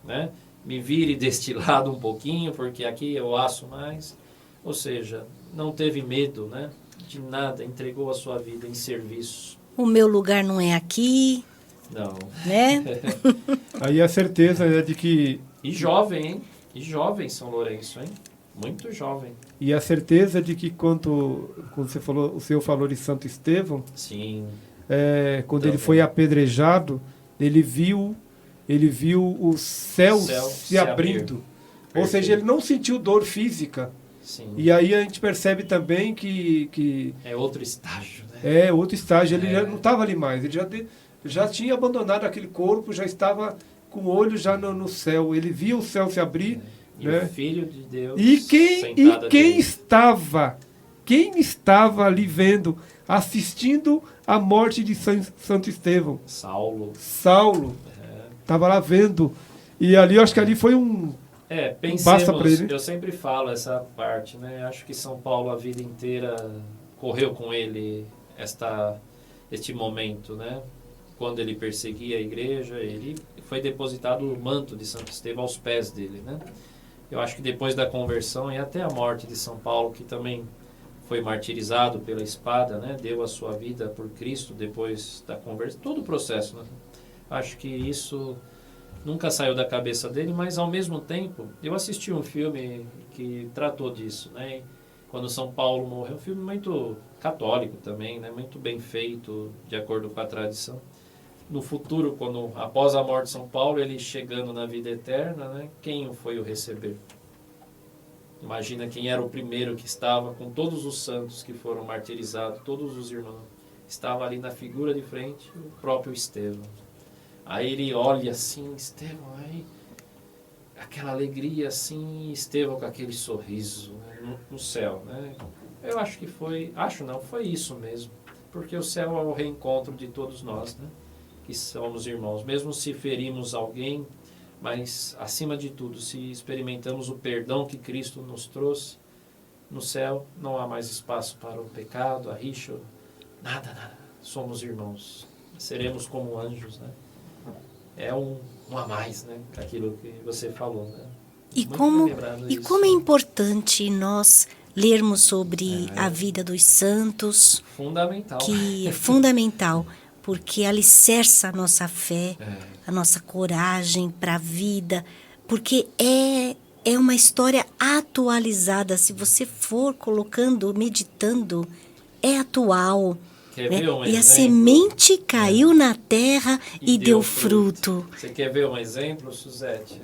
né? Me vire deste lado um pouquinho, porque aqui eu asso mais. Ou seja, não teve medo, né? De nada, entregou a sua vida em serviço. O meu lugar não é aqui, Não. né? Aí a certeza é de que... E jovem, hein? E jovem São Lourenço, hein? Muito jovem. E a certeza de que quando você falou, o senhor falou de Santo Estevão, Sim. quando Também. ele foi apedrejado, ele viu o céu se abrindo. Ou Perfeito. seja, ele não sentiu dor física. Sim. E aí a gente percebe também que É outro estágio, né? é outro estágio. Ele já não estava ali mais. Ele já tinha abandonado aquele corpo, já estava com o olho já no céu. Ele via o céu se abrir. E né? o Filho de Deus E sentado à quem direita. estava ali vendo, assistindo a morte de Santo Estevão? Saulo. Estava lá vendo. E ali, eu acho que ali foi basta pra Pensemos, ele. eu sempre falo essa parte, né? Acho que São Paulo a vida inteira correu com ele este momento, né? Quando ele perseguia a igreja, ele foi depositado o manto de Santo Estevão aos pés dele, né? Eu acho que depois da conversão e até a morte de São Paulo, que também foi martirizado pela espada, né? Deu a sua vida por Cristo depois da conversão, todo o processo, né? Acho que isso nunca saiu da cabeça dele, mas ao mesmo tempo, eu assisti um filme que tratou disso, né? Quando São Paulo morreu, um filme muito católico também, né? Muito bem feito, de acordo com a tradição. No futuro, após a morte de São Paulo, ele chegando na vida eterna, né? Quem foi o receber? Imagina quem era o primeiro que estava com todos os santos que foram martirizados, todos os irmãos. Estava ali na figura de frente, o próprio Estevão. Aí ele olha assim, Estevão, aí aquela alegria assim, Estevão com aquele sorriso, né, no céu, né? Eu acho que foi isso mesmo, porque o céu é o reencontro de todos nós, né? Que somos irmãos, mesmo se ferimos alguém, mas acima de tudo, se experimentamos o perdão que Cristo nos trouxe, no céu não há mais espaço para o pecado, a rixa, nada, somos irmãos, seremos como anjos, né? É um a mais, né? Aquilo que você falou, né? E como é importante nós lermos sobre a vida dos santos. Fundamental. Que é fundamental, porque alicerça a nossa fé, a nossa coragem para a vida, porque é uma história atualizada. Se você for colocando, meditando, é atual. Quer ver um E a exemplo? semente caiu na terra e deu fruto. Você quer ver um exemplo, Suzete?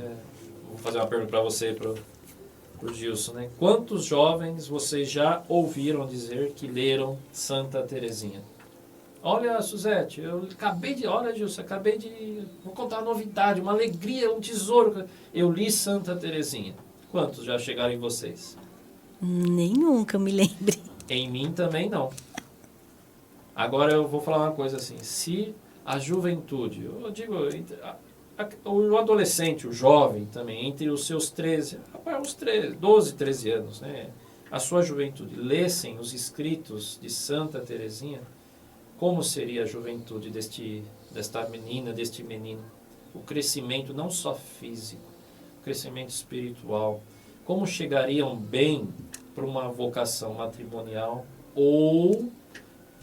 Vou fazer uma pergunta para você, para o Gilson, né? Quantos jovens vocês já ouviram dizer que leram Santa Teresinha? Olha, Suzete, olha, Gilson, vou contar uma novidade, uma alegria, um tesouro. Eu li Santa Teresinha. Quantos já chegaram em vocês? Nenhum que eu me lembre. Em mim também não. Agora eu vou falar uma coisa assim, se a juventude, eu digo, o adolescente, o jovem também, entre os seus 12, 13 anos, né, a sua juventude, lessem os escritos de Santa Teresinha, como seria a juventude desta menina, deste menino? O crescimento não só físico, o crescimento espiritual. Como chegariam bem para uma vocação matrimonial, ou,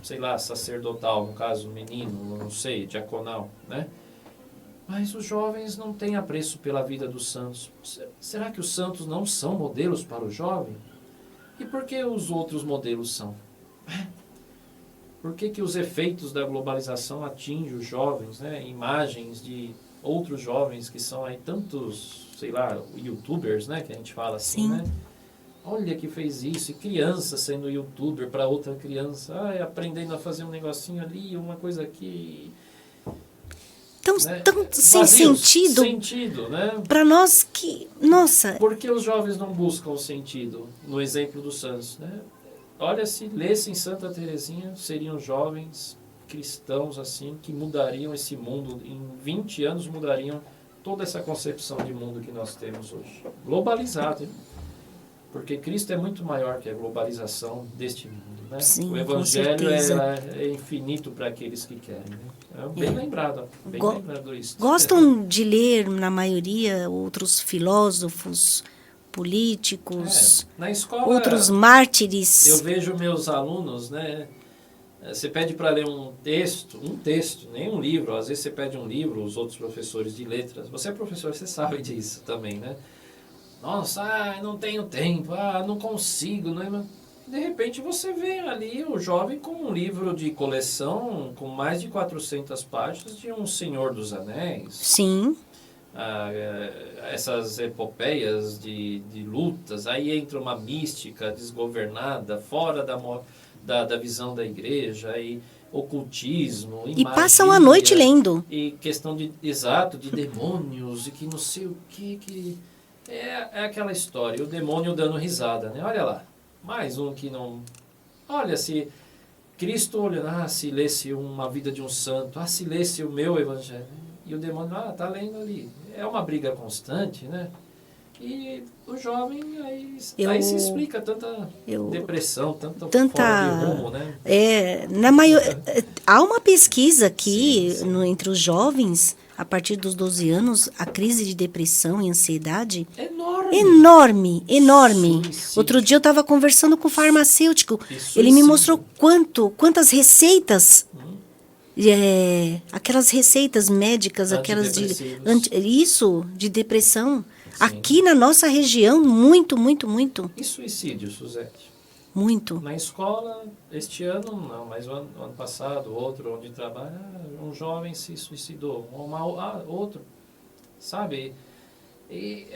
sei lá, sacerdotal, no caso, menino, não sei, diaconal, né? Mas os jovens não têm apreço pela vida dos santos. Será que os santos não são modelos para o jovem? E por que os outros modelos são? Por que os efeitos da globalização atingem os jovens, né? Imagens de outros jovens que são aí tantos, sei lá, youtubers, né? Que a gente fala assim, Sim. né? Olha que fez isso, e criança sendo youtuber para outra criança, aprendendo a fazer um negocinho ali, uma coisa aqui... Tão, né? tão sem Vazios, sentido. Sentido, né? Para nós que... Nossa, Por que os jovens não buscam o sentido? No exemplo dos santos, né? Olha, se lessem Santa Teresinha, seriam jovens cristãos assim, que mudariam esse mundo, em 20 anos mudariam toda essa concepção de mundo que nós temos hoje. Globalizado, hein? Porque Cristo é muito maior que a globalização deste mundo, né? Sim, o com Evangelho certeza. é infinito para aqueles que querem, né? É bem lembrado, bem lembrado isso. Gostam de ler, na maioria, outros filósofos, políticos, Na escola, outros mártires. eu vejo meus alunos, né? Você pede para ler um texto, nem um livro. Às vezes você pede um livro, os outros professores de letras. Você é professor, você sabe disso também, né? Nossa, não tenho tempo, não consigo, né? De repente você vê ali o jovem com um livro de coleção com mais de 400 páginas de Um Senhor dos Anéis. Sim. Essas epopeias de lutas, aí entra uma mística desgovernada, fora da visão da igreja, e ocultismo, E passam a noite lendo. e questão de demônios, e que não sei o que é aquela história, o demônio dando risada, né? Olha lá, mais um que não... Olha, se Cristo olhando, se lesse uma vida de um santo, se lesse o meu evangelho, e o demônio, tá lendo ali. É uma briga constante, né? E o jovem, aí se explica tanta depressão, tanta fora de rumo, né? Há uma pesquisa aqui entre os jovens, a partir dos 12 anos, a crise de depressão e ansiedade... Enorme. Suicídio. Outro dia eu estava conversando com o farmacêutico. Ele me mostrou quantas receitas... aquelas receitas médicas, aquelas de depressão. Sim. Aqui na nossa região, muito. E suicídio, Suzete? Muito. Na escola, este ano, não, mas o ano passado, outro onde trabalha, um jovem se suicidou, outro, sabe? E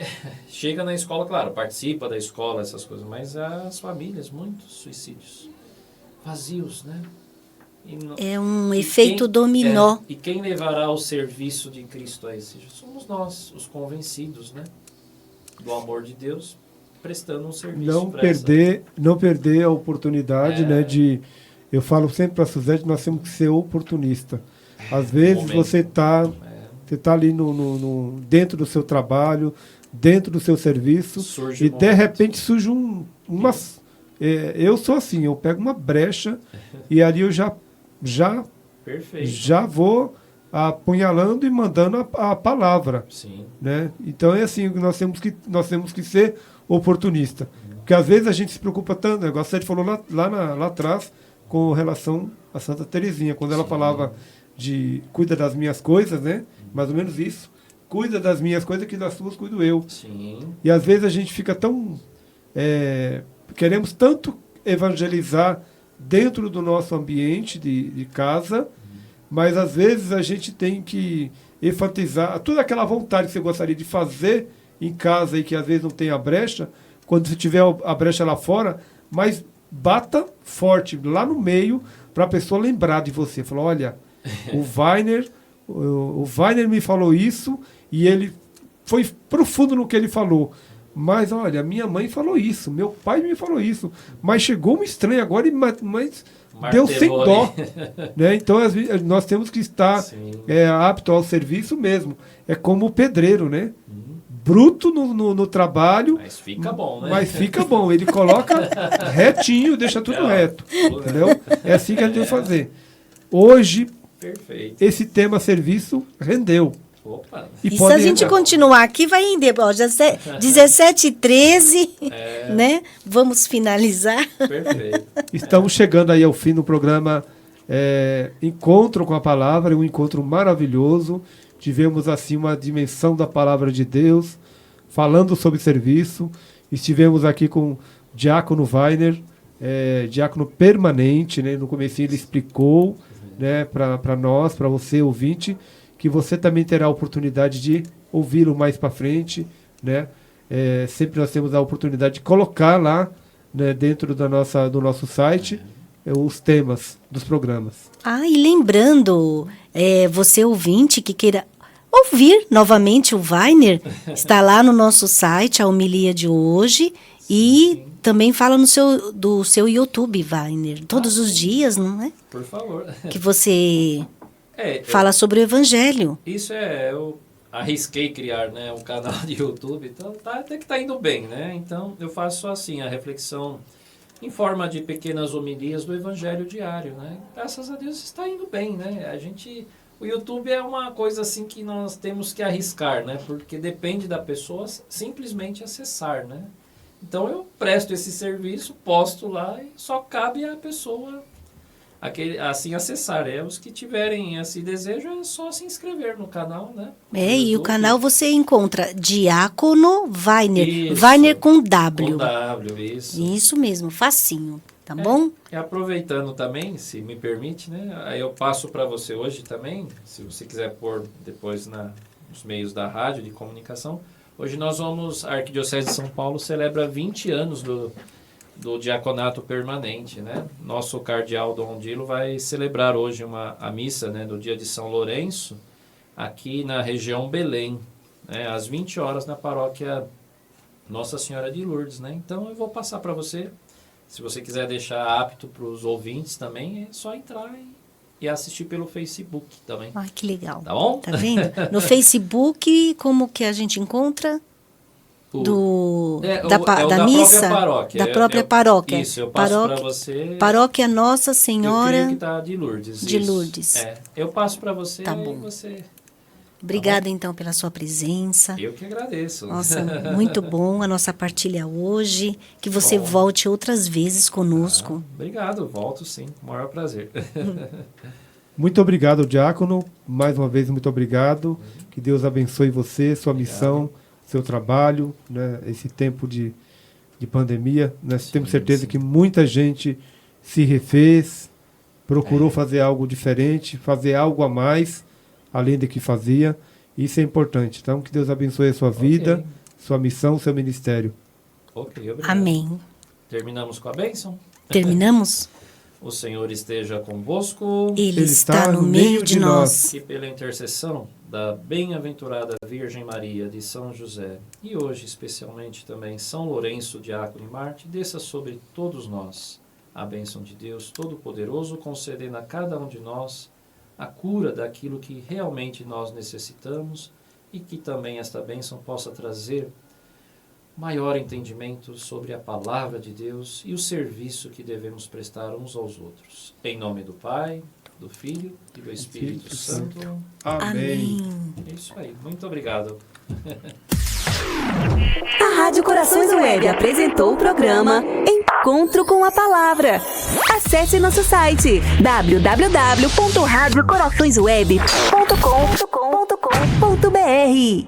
chega na escola, claro, participa da escola, essas coisas, mas as famílias, muitos suicídios, vazios, né? É um efeito dominó. E quem levará o serviço de Cristo a esse? Somos nós, os convencidos, né? Do amor de Deus, prestando um serviço. Não perder a oportunidade, né? Eu falo sempre para a Suzete, nós temos que ser oportunista. Às vezes você está ali dentro do seu trabalho, dentro do seu serviço, e de repente surge eu sou assim, eu pego uma brecha e ali eu já vou apunhalando e mandando a palavra. Sim. Né? Então é assim, nós temos que ser oportunista. Porque às vezes a gente se preocupa tanto, né? Você falou lá atrás com relação a Santa Teresinha, quando ela falava de cuida das minhas coisas, né? Mais ou menos isso. Cuida das minhas coisas que das suas cuido eu. Sim. E às vezes a gente fica tão... queremos tanto evangelizar dentro do nosso ambiente de casa, mas às vezes a gente tem que enfatizar toda aquela vontade que você gostaria de fazer em casa e que às vezes não tem a brecha, quando você tiver a brecha lá fora, mas bata forte lá no meio para a pessoa lembrar de você. Falar, olha, o Weiner me falou isso e ele foi profundo no que ele falou. Mas, olha, minha mãe falou isso, meu pai me falou isso, mas chegou um estranho agora, mas deu sem dó. Né? Então, nós temos que estar apto ao serviço mesmo. É como o pedreiro, né? Bruto no trabalho. Mas fica bom, né? Mas fica bom. Ele coloca retinho, deixa tudo reto. Entendeu? É assim que a gente tem que fazer. Hoje, perfeito. Esse tema serviço rendeu. Opa! E se a gente continuar aqui, vai render. Ó, já 17h13, né? Vamos finalizar. Perfeito. Estamos chegando aí ao fim do programa Encontro com a Palavra, um encontro maravilhoso. Tivemos assim uma dimensão da Palavra de Deus, falando sobre serviço. Estivemos aqui com o Diácono Wagner, diácono permanente, né? No começo ele explicou, né, para nós, para você ouvinte, que você também terá a oportunidade de ouvi-lo mais para frente, né? Sempre nós temos a oportunidade de colocar lá, né, dentro do nosso site os temas dos programas. E lembrando, você ouvinte que queira ouvir novamente o Wagner, está lá no nosso site, a homilia de hoje, e também fala do seu YouTube, Wagner, todos os dias, não é? Por favor. Que você fala sobre o Evangelho. Isso eu arrisquei criar, né, um canal de YouTube, então até que está indo bem, né? Então eu faço assim, a reflexão em forma de pequenas homilias do Evangelho diário, né? Graças a Deus está indo bem, né? O YouTube é uma coisa assim que nós temos que arriscar, né? Porque depende da pessoa simplesmente acessar, né? Então eu presto esse serviço, posto lá e só cabe a pessoa assim acessar. Os que tiverem esse desejo é só se inscrever no canal, né? E o canal você encontra Diácono Wagner. Isso. Wagner com W. Com W, isso. Isso mesmo, facinho, tá bom? E aproveitando também, se me permite, né? Aí eu passo para você hoje também, se você quiser pôr depois nos meios da rádio de comunicação. Hoje a Arquidiocese de São Paulo celebra 20 anos do diaconato permanente, né? Nosso cardeal Dom Dilo vai celebrar hoje a missa, né, do dia de São Lourenço, aqui na região Belém, né, às 20 horas na paróquia Nossa Senhora de Lourdes, né? Então eu vou passar para você, se você quiser deixar apto para os ouvintes também, é só entrar e assistir pelo Facebook também. Que legal. Tá bom? Tá vendo? No Facebook, como que a gente encontra? Da missa? Da própria paróquia. Isso, eu passo para você. Paróquia Nossa Senhora... Eu creio que está de Lourdes. De Lourdes. Eu passo para você tá bom. E você... Obrigada, então, pela sua presença. Eu que agradeço. Nossa, muito bom a nossa partilha hoje. Que você volte outras vezes conosco. Obrigado, volto sim. Maior prazer. Muito obrigado, Diácono. Mais uma vez, muito obrigado. Que Deus abençoe você, sua missão, seu trabalho, né? Esse tempo de pandemia. Nós temos certeza que muita gente se refez, procurou fazer algo diferente, fazer algo a mais, além do que fazia. Isso é importante. Então, que Deus abençoe a sua vida, sua missão, seu ministério. Obrigado. Amém. Terminamos com a bênção? Terminamos? O Senhor esteja convosco. Ele está no meio de nós. E pela intercessão da bem-aventurada Virgem Maria, de São José, e hoje especialmente também São Lourenço, diácono e mártir, desça sobre todos nós a bênção de Deus Todo-Poderoso, concedendo a cada um de nós a cura daquilo que realmente nós necessitamos, e que também esta bênção possa trazer maior entendimento sobre a palavra de Deus e o serviço que devemos prestar uns aos outros. Em nome do Pai, do Filho e do Espírito Santo. Amém. É isso aí. Muito obrigado. A Rádio Corações Web apresentou o programa Encontro com a Palavra. Acesse nosso site www.radiocoraçõesweb.com.br.